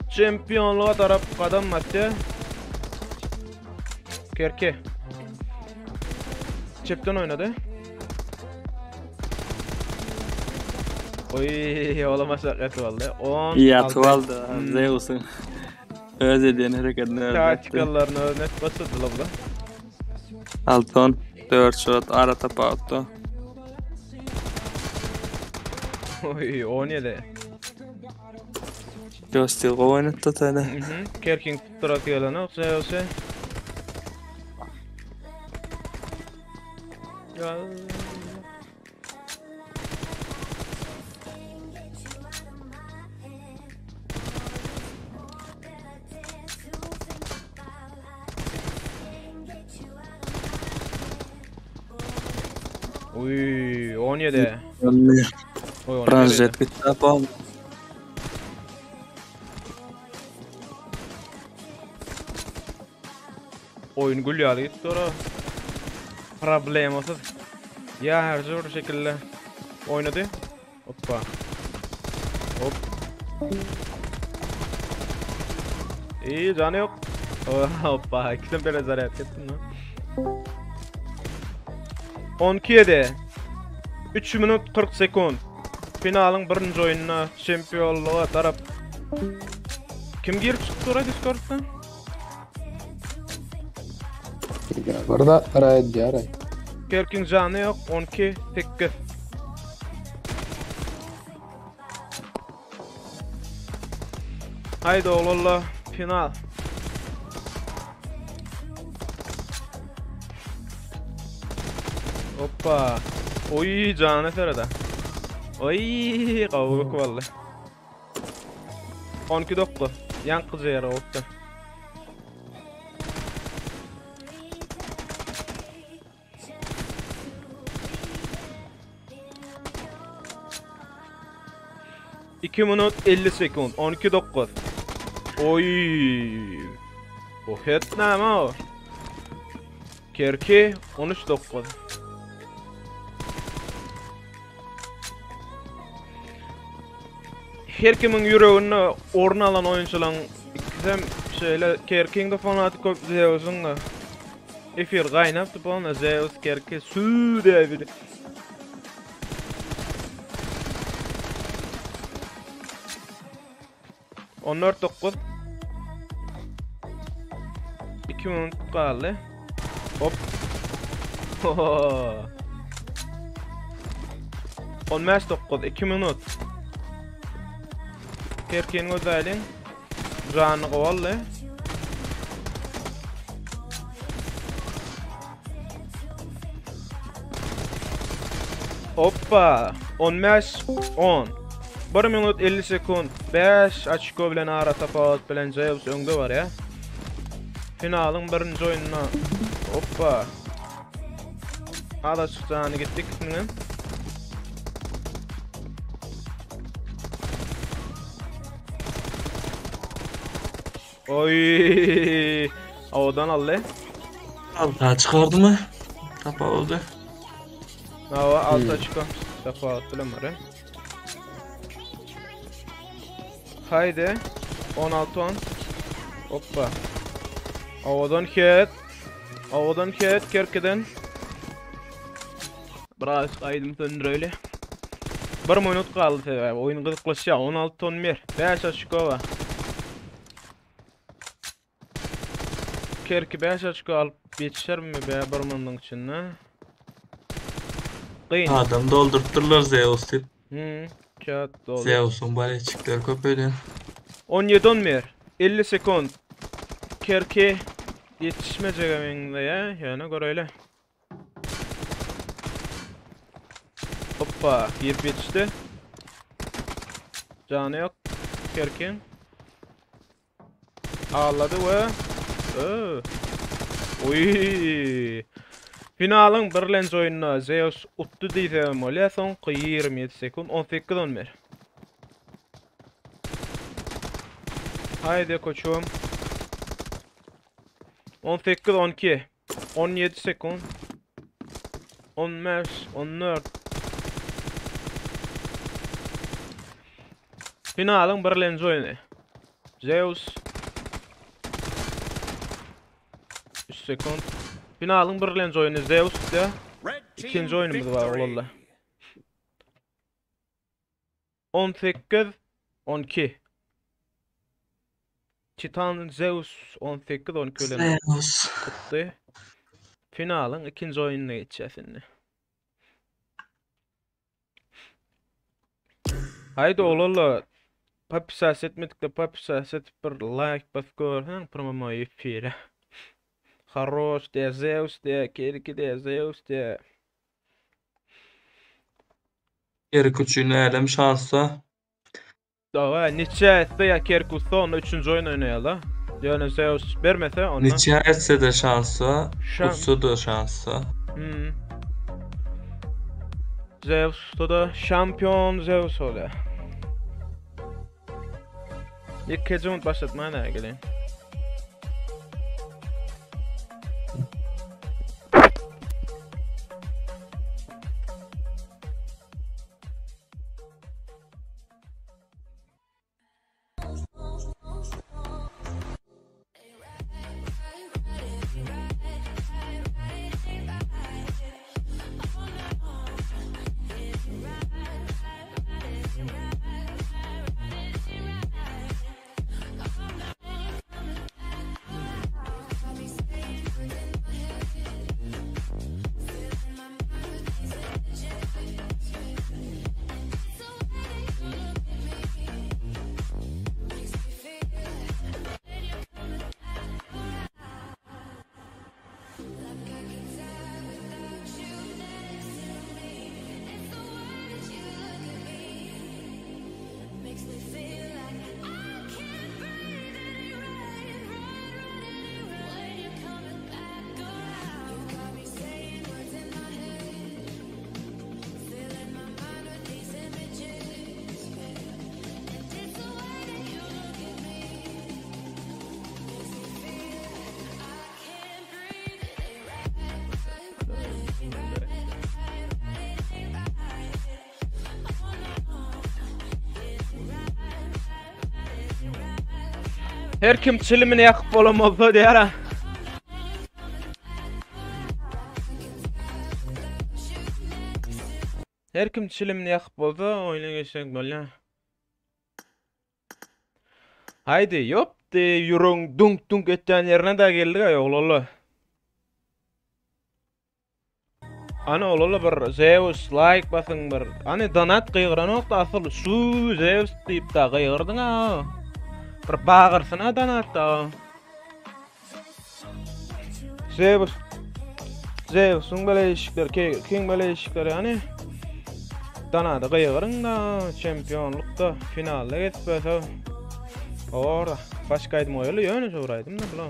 S2: Şampiyonluğa taraf kadam attı. Kerke. Çepten oynadı. Oy olamasa kat vallahi. 10.
S7: İyi atvaldı Zeus'un. Öz ediyen hareketini öğretti.
S2: Taktikallarını net basırdı la bu da.
S7: 6-10. 4 shot ara tapauttu.
S2: Oy 17.
S7: Göstil oynattu tadı.
S2: Kerking tutturak gelene Zeus'u. Oy 17. Oy
S7: Pranjet gitti yapalım.
S2: Oyun gül yalı gitti ora. Problem olsa. Ya her zor şekilde oynadı. Hoppa. Hop. İyi canı yok. Hoppa. İkisinden beri zarar ettim lan. 12-7. 3 minut 40 sekund. Finalın birinci oyununa şampiyonluğa taraf. Kim girip çıktı oraya Discord'dan?
S6: Burada araya diğer.
S2: Kerkin canı yok. 12-8. Haydi oğlum final. Hoppa. Oy canı serada. Oy kavuk vallahi. 12-9. Yan kız yere oldu. İki minut 50 sekund. 12-9. Oy. O het ne ama? Kerki 13-9. Her kimin yüreğine orna alan oyuncuların ikisem şeyle Kerking'de fanatik olup Zeus'un da Efir gaynapdy bana Zeus kerke su diye bir. Onlar 9. 2 minut kaldı. Hop. 15-9 2 minut. Kerkenin özelin canı kovalı. Hoppa 15-10 1 minut 50 sekund 5 açko bilen ara tafawut bilen Zeus öňde var ya. Finalın birinci oyununa. Hoppa. Ada çıkacağını gittik isminin. Oy. Odan aldı.
S1: Alta çıkardı mı? Tapa oldu.
S2: Hava alta çıkan. Tafawut bilen var ya. Haydi. 16-10. Hoppa. Avadan hit. Avadan hit kerkeden. Biraz aydım söndüröyle. 1 minut kaldı tabi. Oyun kızıklaşa 16-11. 5 açıkova. Kerki 5 açıkova alıp geçişer mi be 1 minutun içinde? Kıyın.
S1: Adam doldurtturlar Zeus deyip.
S2: Kağıt doldu.
S1: Zeus'un balecikleri köpeyden.
S2: 17-11. 50 sekund. Kerki yetişmeyecek eminde ya. Yani göreyle. Hoppa. Girip yetişti. Canı yok. Kerkin. Ağladı ve oy. Finalın birlenç oyununa Zeus uttu diýsem bolýa soňky 27 sekund 18-11. Haydi koçum. 18-12 17 sekund 15 14 Finalın birlenç oyunu Zeus 3 sekund Finalın birlenç oyunu Zeus da ikinci oyunumuz var oğlum. 18-12 Titan Zeus 18-12 ölen tuttu. Finalın ikinci oyununa geçeceğiz şimdi. Haydi oğlum. Papsas etmedik de papsas etip bir like bas gör. Promoyu fire. Хорош de Zeus de Kerki de Zeus de.
S1: Geri küçüğüne elem şansa.
S2: Dava neçe etse ya Kerku son 3. oyun oynayalı. Yani Zeus vermese ondan.
S1: Neçe etse de şansa. Kutsu da şansa.
S2: Zeus da şampiyon Zeus oluyor. İlk kez umut başlatmaya ne geleyim? Her kim çilimini yakıp olamazdı diye ara. Her kim çilimini yakıp bolsa oyuna geçsek bolýar. Haydi yopdy yürüň dunk dunk etýän ýerine de geldik aý oglala. Ana oglala bir Zeus like basyň bir. Ani donat gıýgyran okda asyl şu Zeus diýip da gıýgyrdyň ha. Bir bagyrsyna donat da. Zeus'un böyle işikler, King böyle işikler yani. Danada gıýgyryň da, çempionlukda, finalda geçipse. Ora, başgaýdym oýaly, ýöne soraýdym da bula.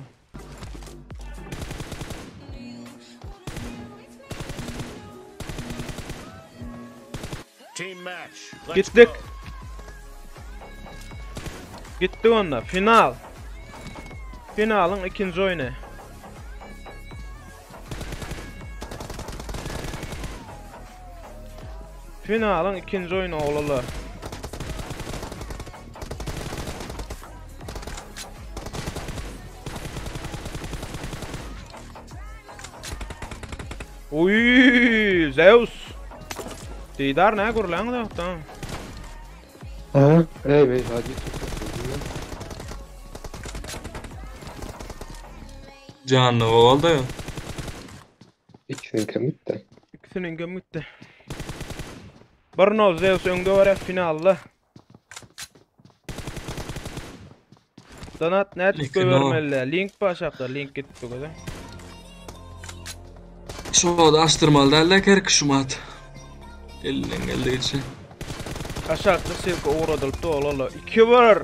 S5: Team match.
S2: Gittik. Gittik onda, final. Finalyň ikinji oýuny. Finalyň ikinji oýuny oglalar. Uy, Zeus. Diýdar näme gurlaň da? Tamam.
S6: Ha? Ey hadi.
S1: Canlı oldu ya.
S6: İkisinin kemitti.
S2: İkisinin gömütti. Barno Zeus öňde var finalda. Donat net görmeli. Link başakda, link gitdi göze.
S1: Şu da açtırmalı derler kerki şumat. Elinden geldiği için.
S2: Aşakda silke uğradylyp da olala. 2 var.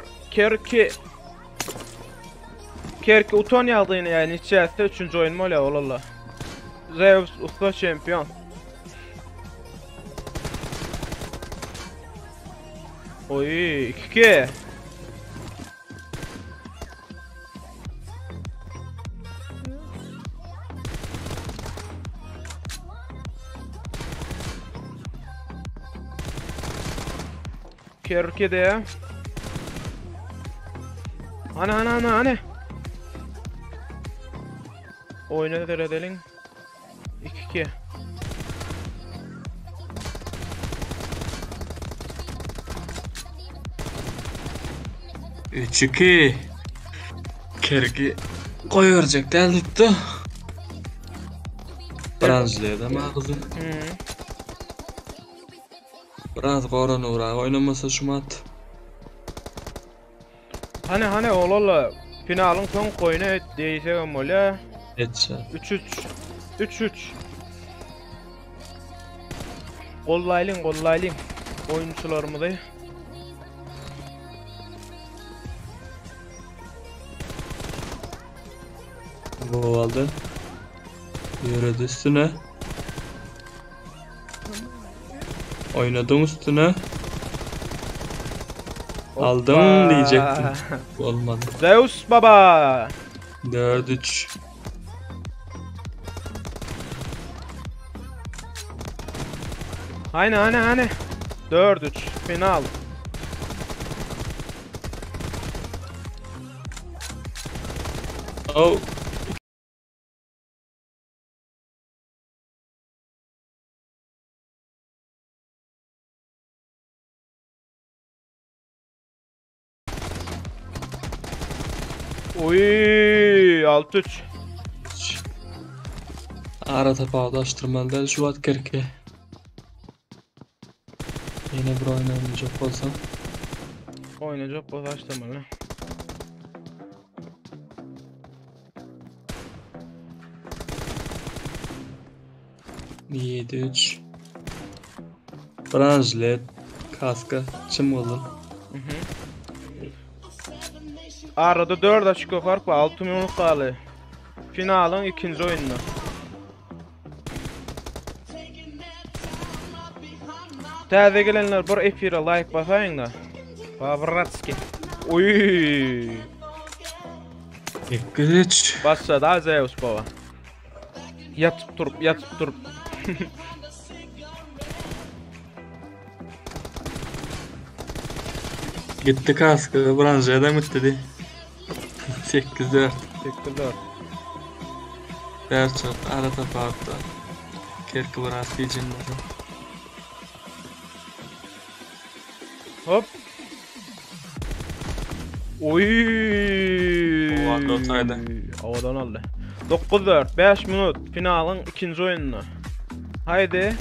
S2: Kerki uton ýagdaýyny ýani içäsde 3-nji oýun bolýar olala. Zeus usta çempion. Oy 2-2. Kerkede. Ana. Oyuna deredeliň. 2-2.
S1: Çünkü kerki koyuracak deldi. Braziliyada mı kızı? Biraz koran uğra oynamasa şumat.
S2: Hani olala finalın son koyunu değişen bolýar.
S1: Etçe.
S2: 3-3. Gollaylyň oyunçularymyzy.
S1: Bu aldı. Yürüdü üstüne. Oynadın üstüne. Aldım diyecektim. Olmadı.
S2: Zeus baba.
S1: 4-3.
S2: Hani. 4-3 final.
S1: Oh.
S2: Oy 6-3.
S1: Arada bağdaştırmalı şu at kerke. Yine bir oynamayacak olsam.
S2: Oynayacak bağdaştırmalı.
S1: Yedi 3. Branjlet kaska çımılın.
S2: Arada 4 açık fark var. 6 minut kalı. Finalın ikinci oyununa. Täze gelenler bir efire like basaýyn da. Favoratski. Oy.
S1: 2-3.
S2: Bassa da Zeus baba. Yatıp durup.
S1: Gitti kaska Branjlet'den gitti. 8-4.
S2: 8-4.
S1: Berçat arada farklı. Kerki biraz diyeceğim.
S2: Hop. Oy.
S7: Havadan otaydı.
S2: Havadan aldı. 9-4, 5 minut finalın ikinci oyununa. Haydi.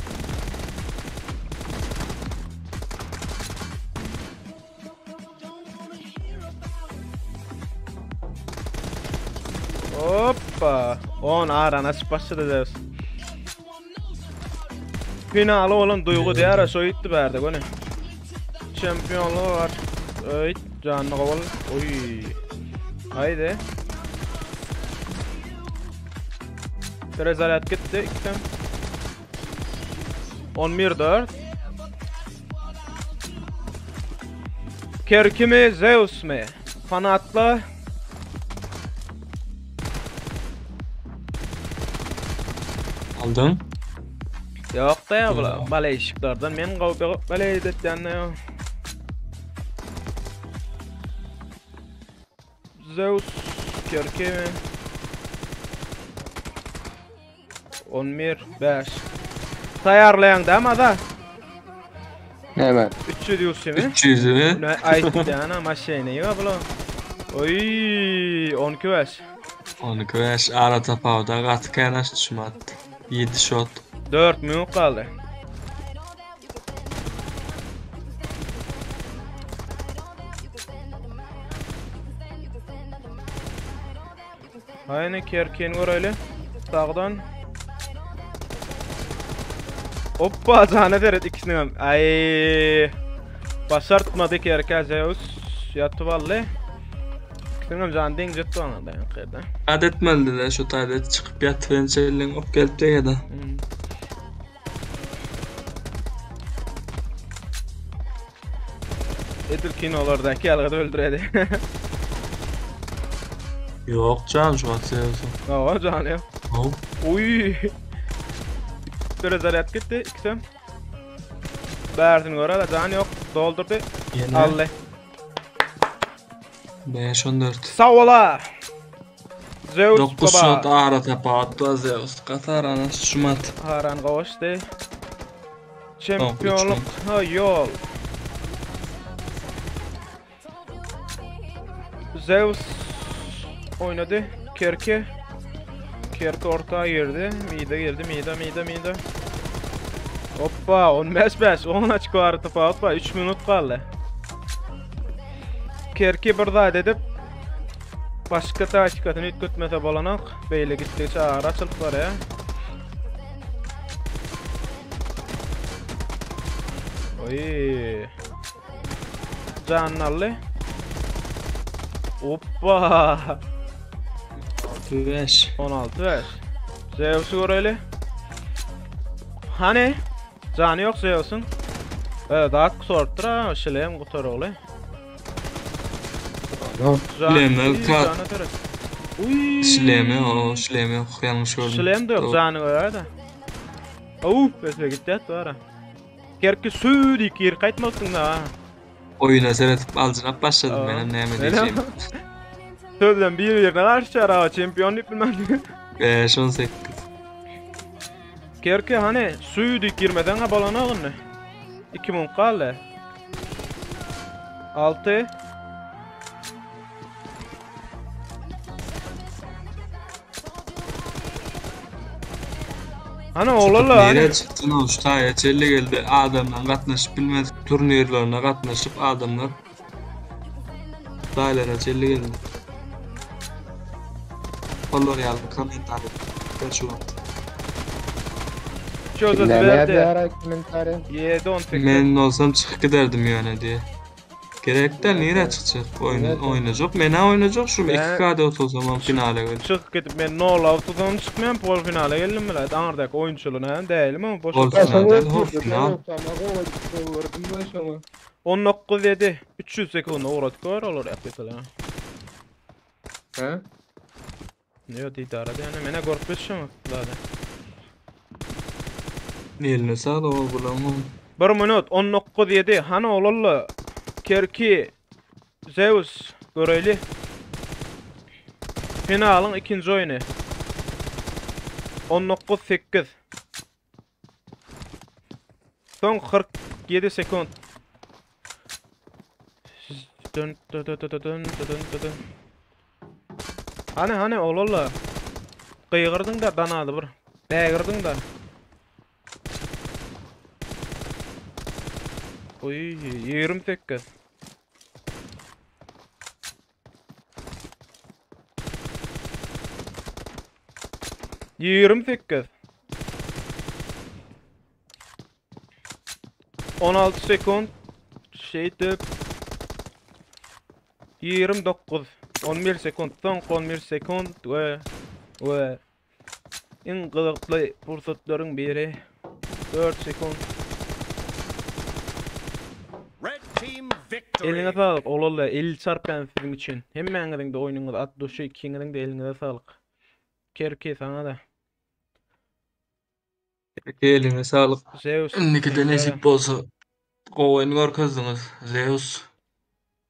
S2: Hoppa. 10 ara nasıl başladı finalı olan duygu diğer soyuttu berdi bu ne? Şampiyonluğu var. Evet, canlı koval. Oy. Haydi. Rezalet gitti. 11-4. Kerki mi, Zeus mi? Fanatla.
S7: Aldın.
S2: Yok da ya bula. Balay ışıklardan men qavub balay edetjanna ya. Zeus Kerki mi? 11-5. Tayarlayan da ama da.
S6: Hemen.
S2: 300 diyorsun mi?
S7: 300 mi?
S2: Ne aytdı ana maşine ya bula. Oy 12-5.
S7: 12-5 ara tapavda qatı kaynaş düşmadı. 7 shot.
S2: 4 minut kaldı. Aynen Kerkin var öyle. Sağdan. Hoppa zahane deret ikisini hem. Ay. Başartmadı Kerka Zeus. Yattı vallahi. İkisini hem zahane denk jöttü ona dayan kıyırda.
S7: Adetmeli de şu tadet çıkıp yatıven çeylin op gelip de yedi.
S2: Edir kinolardaki algıda öldüredi.
S7: Yok can şu at Zeus'u.
S2: Aa can ya. Uy. Böyle zarat gitti ikisem. Berdin gora da can yok. Doldurdu.
S7: Yine.
S2: Alle.
S7: 5-14.
S2: Sağ ola. Zeus
S7: 9
S2: baba.
S7: shot ara tapavda Zeus. Qatar anas düşmat.
S2: Haran qavuşdu. Şampiyonluk ha yol. Zeus oynadı. Kerke ortaya girdi. Mide girdi. Mide. Hoppa 15-5. 10 açık var tafavut var. 3 minut kaldı. Kerke bir daha dedip başka taktikatını ütkötmese bolanak. Beyle gitti çağır açılıp var ya. Oy. Cannalı. Hoppa.
S7: 5.
S2: 16-5. Zeus'u göreli. Hani? Canı yok Zeus'un. Daha sorttur ha. Şileyim kutar oğlu.
S7: Şileyim kat.
S2: Uy.
S7: Şileyim yok. Yanlış gördüm.
S2: Şileyim de yok. Canı var da. Besle gitti var ha. Kerki südik yer kaytmasın da ha.
S7: Oyuna seyretip alcınap başladım benim neyme diyeceğim.
S2: Sözden bir yerine karşı ara şampiyonluk bilmem.
S7: 5-18.
S2: Kerki hani südik girmeden ha balona alın. 2 mun kaldı. 6. Ana oğlalla hani.
S7: Nereye çıktın o şu taya çelli geldi adamla katlaşıp bilmez turnirlerine katlaşıp adamlar dağlara çelli geldi. Olur ya komentar et. Şu an.
S2: Çözüldü
S6: Dinlemeye
S2: verdi.
S6: ara komentarı.
S2: 7-18.
S7: Ben olsam çıkıp giderdim yani diye. Gerekten nereye çıkacak oynayacak. Mena oynayacak şu 2K'da o zaman finale geldi.
S2: Çık gidip ben no out tutan çıkmayan pol finale geldim bile. Anardaki oyunçuluğuna değilim ama boş.
S7: Pol finalde hop final.
S2: 19-7. 300 sekunda uğradık var olur yapıyorduk lan.
S6: He?
S2: Ne yok idare yani mene korkmuşum zaten.
S7: Eline sağda o bulamam.
S2: 1 minut 19-7. Hani olurlu. Kerki Zeus göreli. Finalın ikinci oyunu. 19-8. Son 47 sekund. Dön dön dön dön dön dön dön. Hani olalla. Kıygırdın da danadı bir. Değgirdin da. Oy 28. Yirmi sekiz. 16 sekund. Şeytip. 29. 11 sekund. Son 11 sekund ve en kızıklı fırsatların biri 4 sekund.
S5: Red team victory.
S2: Eline sağlık. Olalla 50 çarpan sizin için. Hemmeňiziň de oýnuňyz atdyşy ikiňiziň de eline sağlık. Kerke sana da.
S1: Eline sağlık.
S2: Zeus.
S1: Nikide nesip bolsa gowaýny görkezdiňiz. Zeus.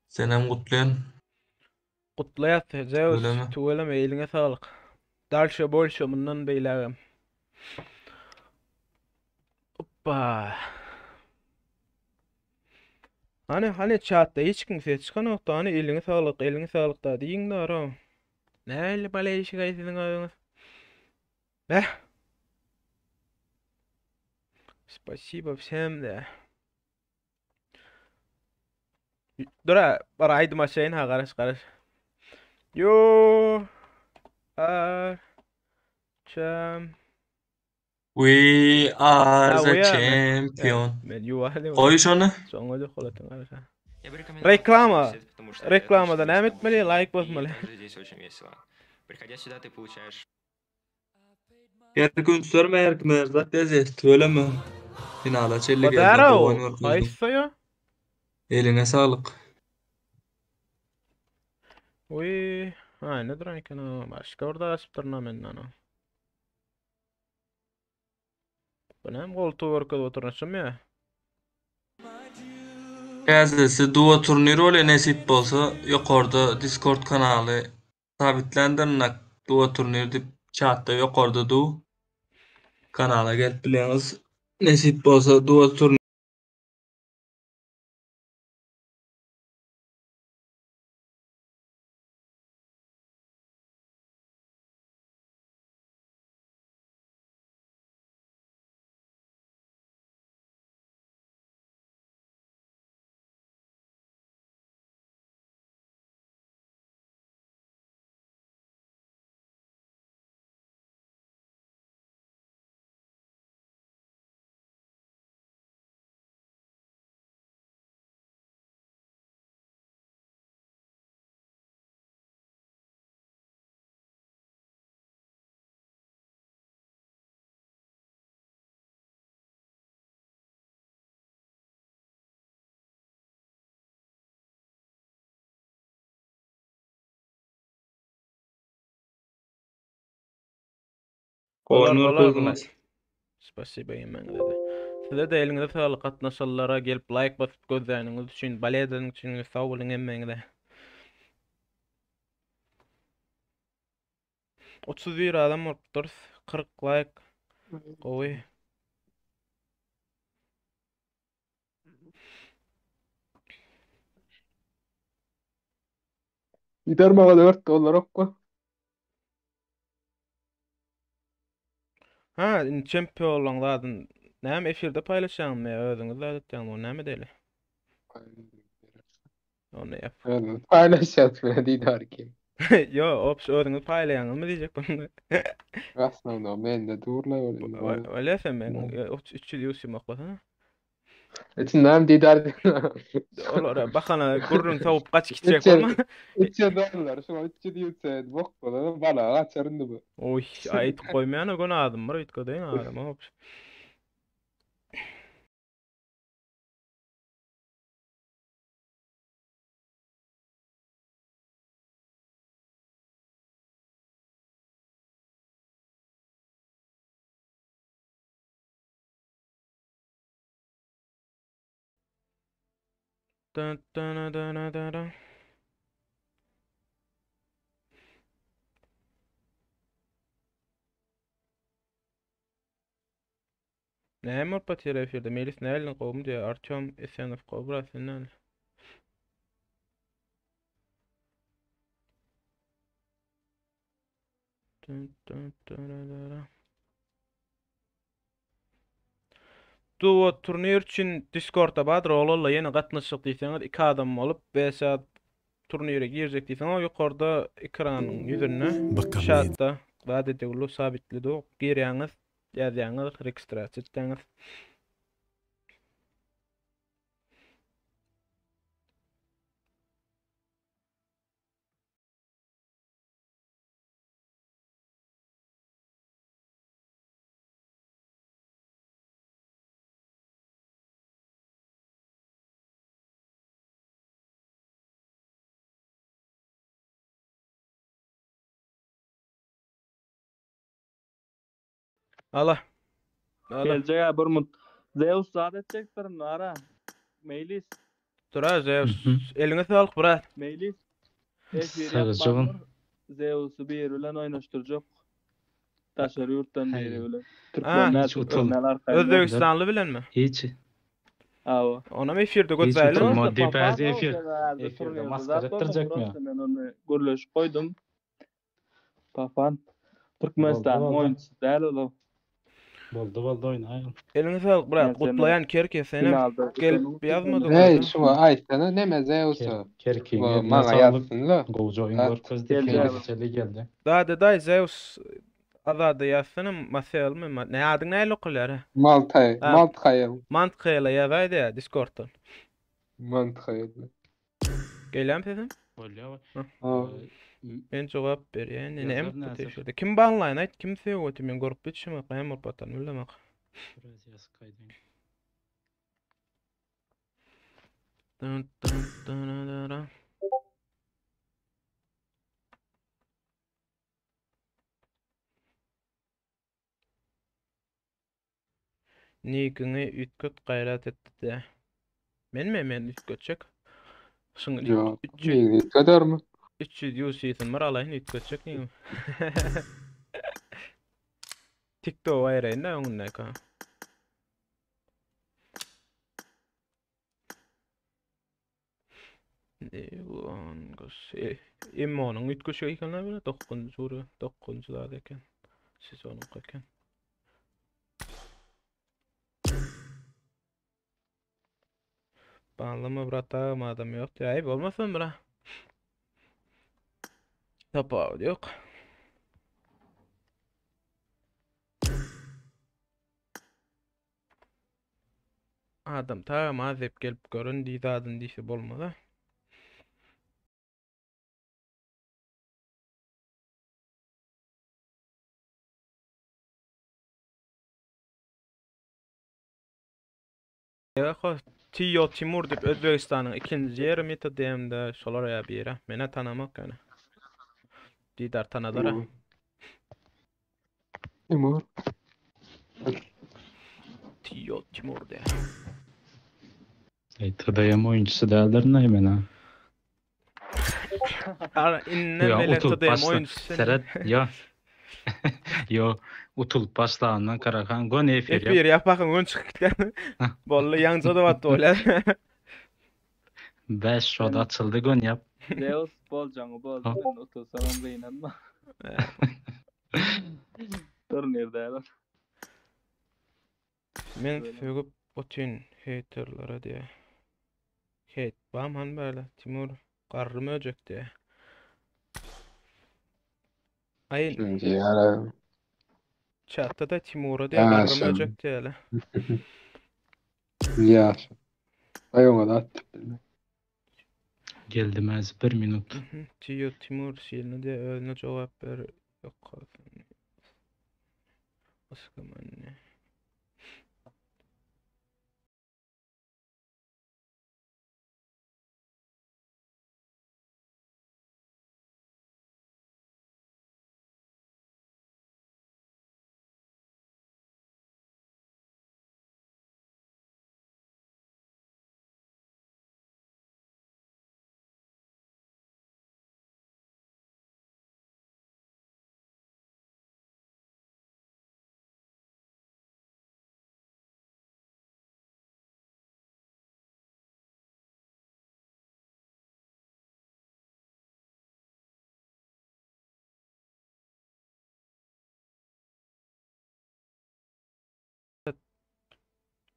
S1: Senem gutlayan.
S2: Kutlayat Zeus.
S1: Öylemi?
S2: Tuğeleme eline sağlık. Dalşa bolşa bundan beýlägem. Hoppa. Hani chatda hiç kimse çıkan yoktu. Hani eline sağlık da diýin de ara. Näle bale işi gaýsynyň aýyňyz? Спасибо всем de. Dura, bara aýdyma şeyin ha garaş. You are
S1: We are
S2: we
S1: the
S2: are,
S1: champion.
S2: men you are dem.
S1: Koy şonu.
S2: Soňa da holatyn garaş. Reklama näme etmeli? Like basmaly.
S1: Her gün sörme zat dezet. Öylemi? Finala çelli geldi.
S2: Badara
S1: gowaýny
S2: o.
S1: görkezdim.
S2: Aýsa ya.
S1: Eline sağlık.
S2: Uy, ne duran eken o? Başka orada açıp durna menden o. Bu hem koltuğu görkezip oturnaşym ya.
S1: Käzesi duo turniri ole nesip bolsa ýokarda Discord kanaly sabitlendirnek. Duo turniri dip chatda ýokarda du kanala gelip bileňiz. Nesip bolsa duo turniri gowaýny görkezdiňiz.
S2: Spasiba yemen dedi. Size de elinize sağlık katnaşanlara gelip like basıp gözleriniz için, baleden için sağ olun emmenize. 31 adam olupdur, 40 like. Oy.
S6: Gidermaga $4 okko.
S2: Ha, çempionlardan näme efirde paylaşýan ya özüňiz de etdiň o näme deli. Onu yap.
S6: Paylaşacağız bile Didar ki.
S2: Yo, ops özüňiz paylaýanyňmy diýjek bunu.
S6: Aslında men de durla öyle.
S2: Öyle sen men 300 ýusy maklasana.
S6: İçinden Didar.
S2: Olara bakana gurrun tavup kaç gidecek ama.
S6: $300. Şuna 300 ýetse bok bolan bala açaryndy bu.
S2: Oy, ayıt koymayan o gona adım var, ayıt koyayım adım hop. Dun dun dun dun dun. Näme bolp batýar efirde? Melis näliň gowum diýär, Artyom Esenov Kobra senden. Bu turnir için Discord'da badır oğlalla yeni gatnaşyk diýseňiz 2 adam bolup 5 saat turnire girecek diýseň o ýokarda ekranyň ýüzüne şatda wada degli sabitlidi girýäňiz, ýazýaňyz, registrasiýa etýäňiz. Ala.
S7: Gelecek bir mut. Zeus zat edeceklerim ara. Meylis.
S2: Tura Zeus. Eline sağlık brat.
S7: Meylis. Efir
S8: Sagıcığım.
S7: yapmadır. Zeus'u bir ulan oynaştıracak. Taşar yurttan biri ulan. Türkmenler,
S8: hiç utul.
S7: Türkmenler kaydı.
S2: Özbekistanlı bilenmi?
S8: Hiç.
S7: Awa.
S2: Ona efirde
S8: Hiç
S2: götürelim.
S8: utanma. Dipaz
S7: Papaz
S8: efir.
S7: olsa
S8: Efirde
S7: turnuirde
S8: maskara
S7: zat
S8: ettirecek
S7: oldum,
S8: mi?
S7: prosto ben onu gürleşip koydum. Papan. Türkmenistan
S8: Oldu.
S7: oyuncusu değil oğlum.
S8: Boldu oynayalım.
S2: Eline sağlık
S7: Ben
S2: brat.
S7: seni
S2: Kutlayan kerke seni
S7: finalda
S2: gelip yazmadı.
S6: Hey şu aytana neme Zeus'u.
S8: Kerkin
S6: Bu
S8: eline
S6: bana
S8: sağlık.
S6: yazsın la.
S8: Golcu oyun
S6: Ha,
S8: görközde
S7: geldi
S8: finale
S7: abi.
S8: geçeli geldi.
S2: Daha Zeus azada yazsınım masal mı? Ne adın ne lokuları?
S6: Maltay.
S2: Ha.
S6: Maltkaya.
S2: Mantıkıyla yazaydı ya Discord'dan.
S6: Maltkaya.
S2: Gelen sesim?
S8: Oluyor.
S6: Ha.
S2: Ben cevap berýän. Ne
S8: Yazar
S2: em
S8: näzir.
S2: teşekkür. Kim banlaýan aýt, kim söýgöti men görüp bitişimi gaýmur batan bilemek.
S8: Biraz yaz kaydın.
S2: Dun dun dun dun dun. Nigini ütköt gaýrat etdi. Men ütkötçek. Şuň
S6: Yok. İyi kadar mı?
S2: 300 UC'sin var alaýyn ütkötçek niňe. TikTok aýraýyn da oňundan ka. Immonun ütköşe ekenler bile 9-njy zat eken. Siz onu eken. Bağlama brata adam yok. Ayıp olmasın bra. Tapa yok. Adam ta mazep gelip görün dizadın dişi bolmadı. Ya Tiyo Timur dip Özbekistanyň ikinji ýeri metodemde şolar ýa bire. Mene tanamak ýa. Didar tanadara.
S6: Timur.
S2: Tiyo Timur de.
S8: Tadayam oyuncusu derler ne hemen ha.
S2: Ara innen bile tadayam oyuncusu.
S8: Serhat ya. Yo utul başlağından Karakan gon efir yap.
S2: Efir yapakın ön çıkıkken. Bollu yancı da vatı ola.
S8: 5 şod açıldı gon yap.
S7: Zeus boljaňy boldy. Ben otursam beýnenme. Turnirde.
S2: Men sögüp bütün haterlara diye. Hate bam han böyle Timur garrym öjek diye. Ayın
S6: Şimdi yara.
S2: chatta da Timur'a diye
S6: Ha,
S2: garrym
S6: şam.
S2: öjek diye.
S6: Ya. Ayağına da attı.
S8: Geldimez 1 minut.
S2: Tiyo Timur şiirine diye özüne cevap ver. Yok kalsın. Asıkamanne.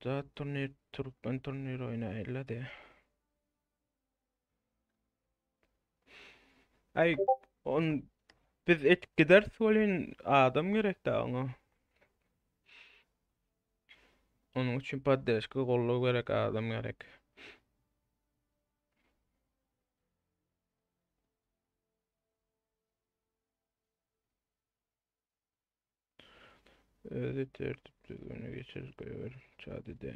S2: da Turkmen turnir oynayla de. Ay biz gider söyleyin adam gerek de ona. Onun için poddeşki gollu gerek adam gerek. Evet, tertipli öne geçer koyuyor. Çadide.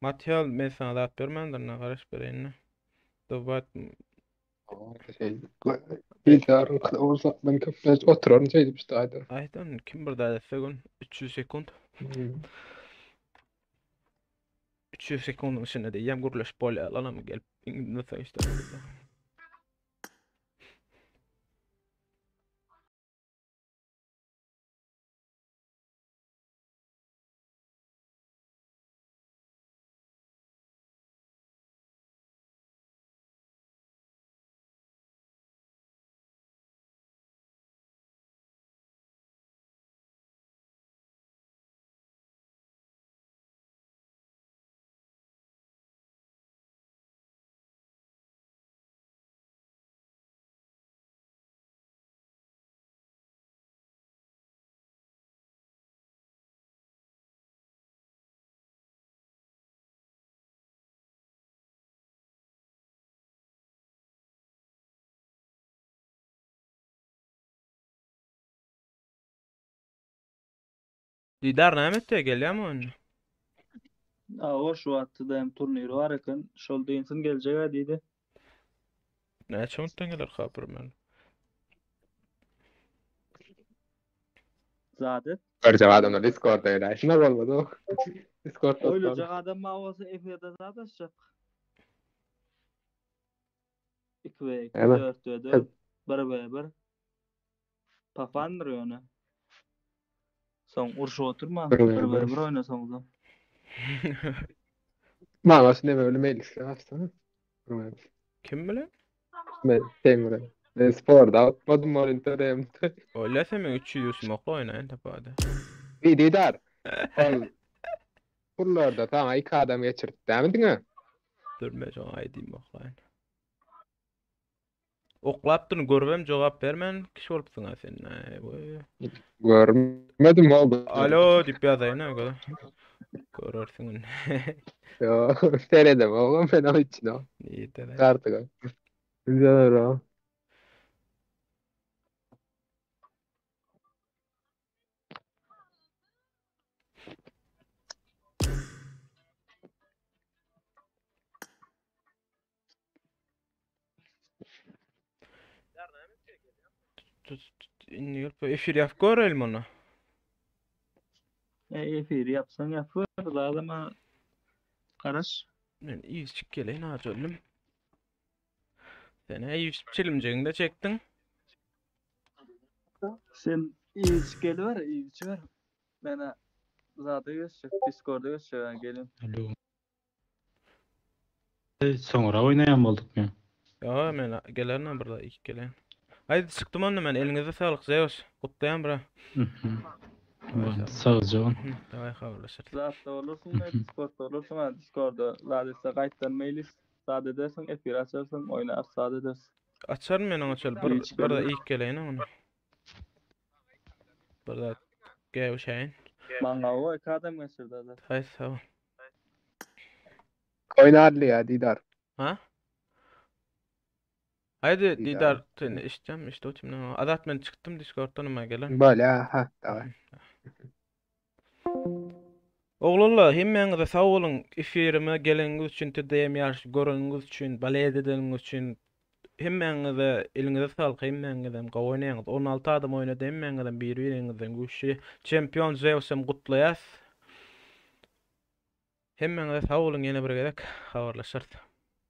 S2: Material men sana dat bermendir ne garaş bereyinne. Dobat
S6: Şey, bilgisayarın kadar olsa ben köpmez oturarım şey demiş daha da.
S2: aydan kim bir daha segun 300 sekund. 300 sekundun içinde de yem gurulaş bol alanam gelip nasıl işte. Didar nämetde gelýärmi onu?
S7: O şu wagtda hem turniri bar eken, şol deýinsin geljek diýdi.
S2: Näçe minutdan geler hapyr men?
S7: Zadet.
S6: Görce adamlar Discord'da öyle. Şuna olmadı o. Discord'da
S7: Öýlejek adam mawasy eferde zatlaşjak. 2v2,
S6: Evet.
S7: 4v4, 1v1. Papandyr ýöne. Soň urşup oturma, 1v1 oynasaňyz.
S6: Maması ne böyle meylis ya aslında.
S2: Kim bilen?
S6: Ben Temur'a. Ben sporda atmadım monitörüm.
S2: Öylese men 300 mokla oynayın tapady.
S6: Didar. Ol. Pullarda tamam iki adam geçirdik demedin mi?
S2: Durma joň aýdym moklayın. Oklapdyň görmem jogap bermen kişi bolupsyň ha sen.
S6: Görmedim oldu.
S2: Alo diýip ýazaýyn ha. Görersiň onu.
S6: Yo, seyredim oğlum ben o için o.
S2: İyi de.
S6: Kartı. Güzel o.
S2: Efir ýap görelim onu.
S7: Efir yapsaň yapyr, adama garaş.
S2: Men iyi çık geleyin ha jölüm. Sen iyi çilimjegiňde çekdiň.
S7: Sen iyi geli var, iyi var. Mena zada göçecek, Discord'a göçecek gelin.
S8: Alo. Soňra oýnaýan boldyk men.
S2: Ya men gelerin birde iki gelen. Haydi çıktım onu men elinize sağlık Zeus. Kutlayan bra.
S8: Sağ ol Jovan.
S2: Davay haberleşir.
S7: Zatta olursun da Discord'da olursun ha Discord'da ladese kayıttan mailis sade edersin efir açarsın oynar sade edersin.
S2: Açarım men onu çöl. Birde ilk geleyin onu. Birde gevşeyin.
S7: Bana o iki adam geçirdi zaten.
S2: Haydi sağ ol.
S6: Oynarlı ya Didar.
S2: Ha? Haydi Didar seni işlem işte o timden. Adat men çıktım Discord'dan ama gelen.
S6: Böyle ha tamam.
S2: Oğlunla hemmeňize sağ bolun. Efirime geleniňiz üçin, tedem ýaşy göreniňiz üçin, baled edeniňiz üçin hemmeňize elinize sağlyk, hemmeňizem gowaýnaýyňyz. 16 adam oýnady, hemmeňizem bir-biriňizden güçli çempion Zeus'em gutlaýas. Hemmeňize sağ bolun, ýene bir gerek habarlaşyrys.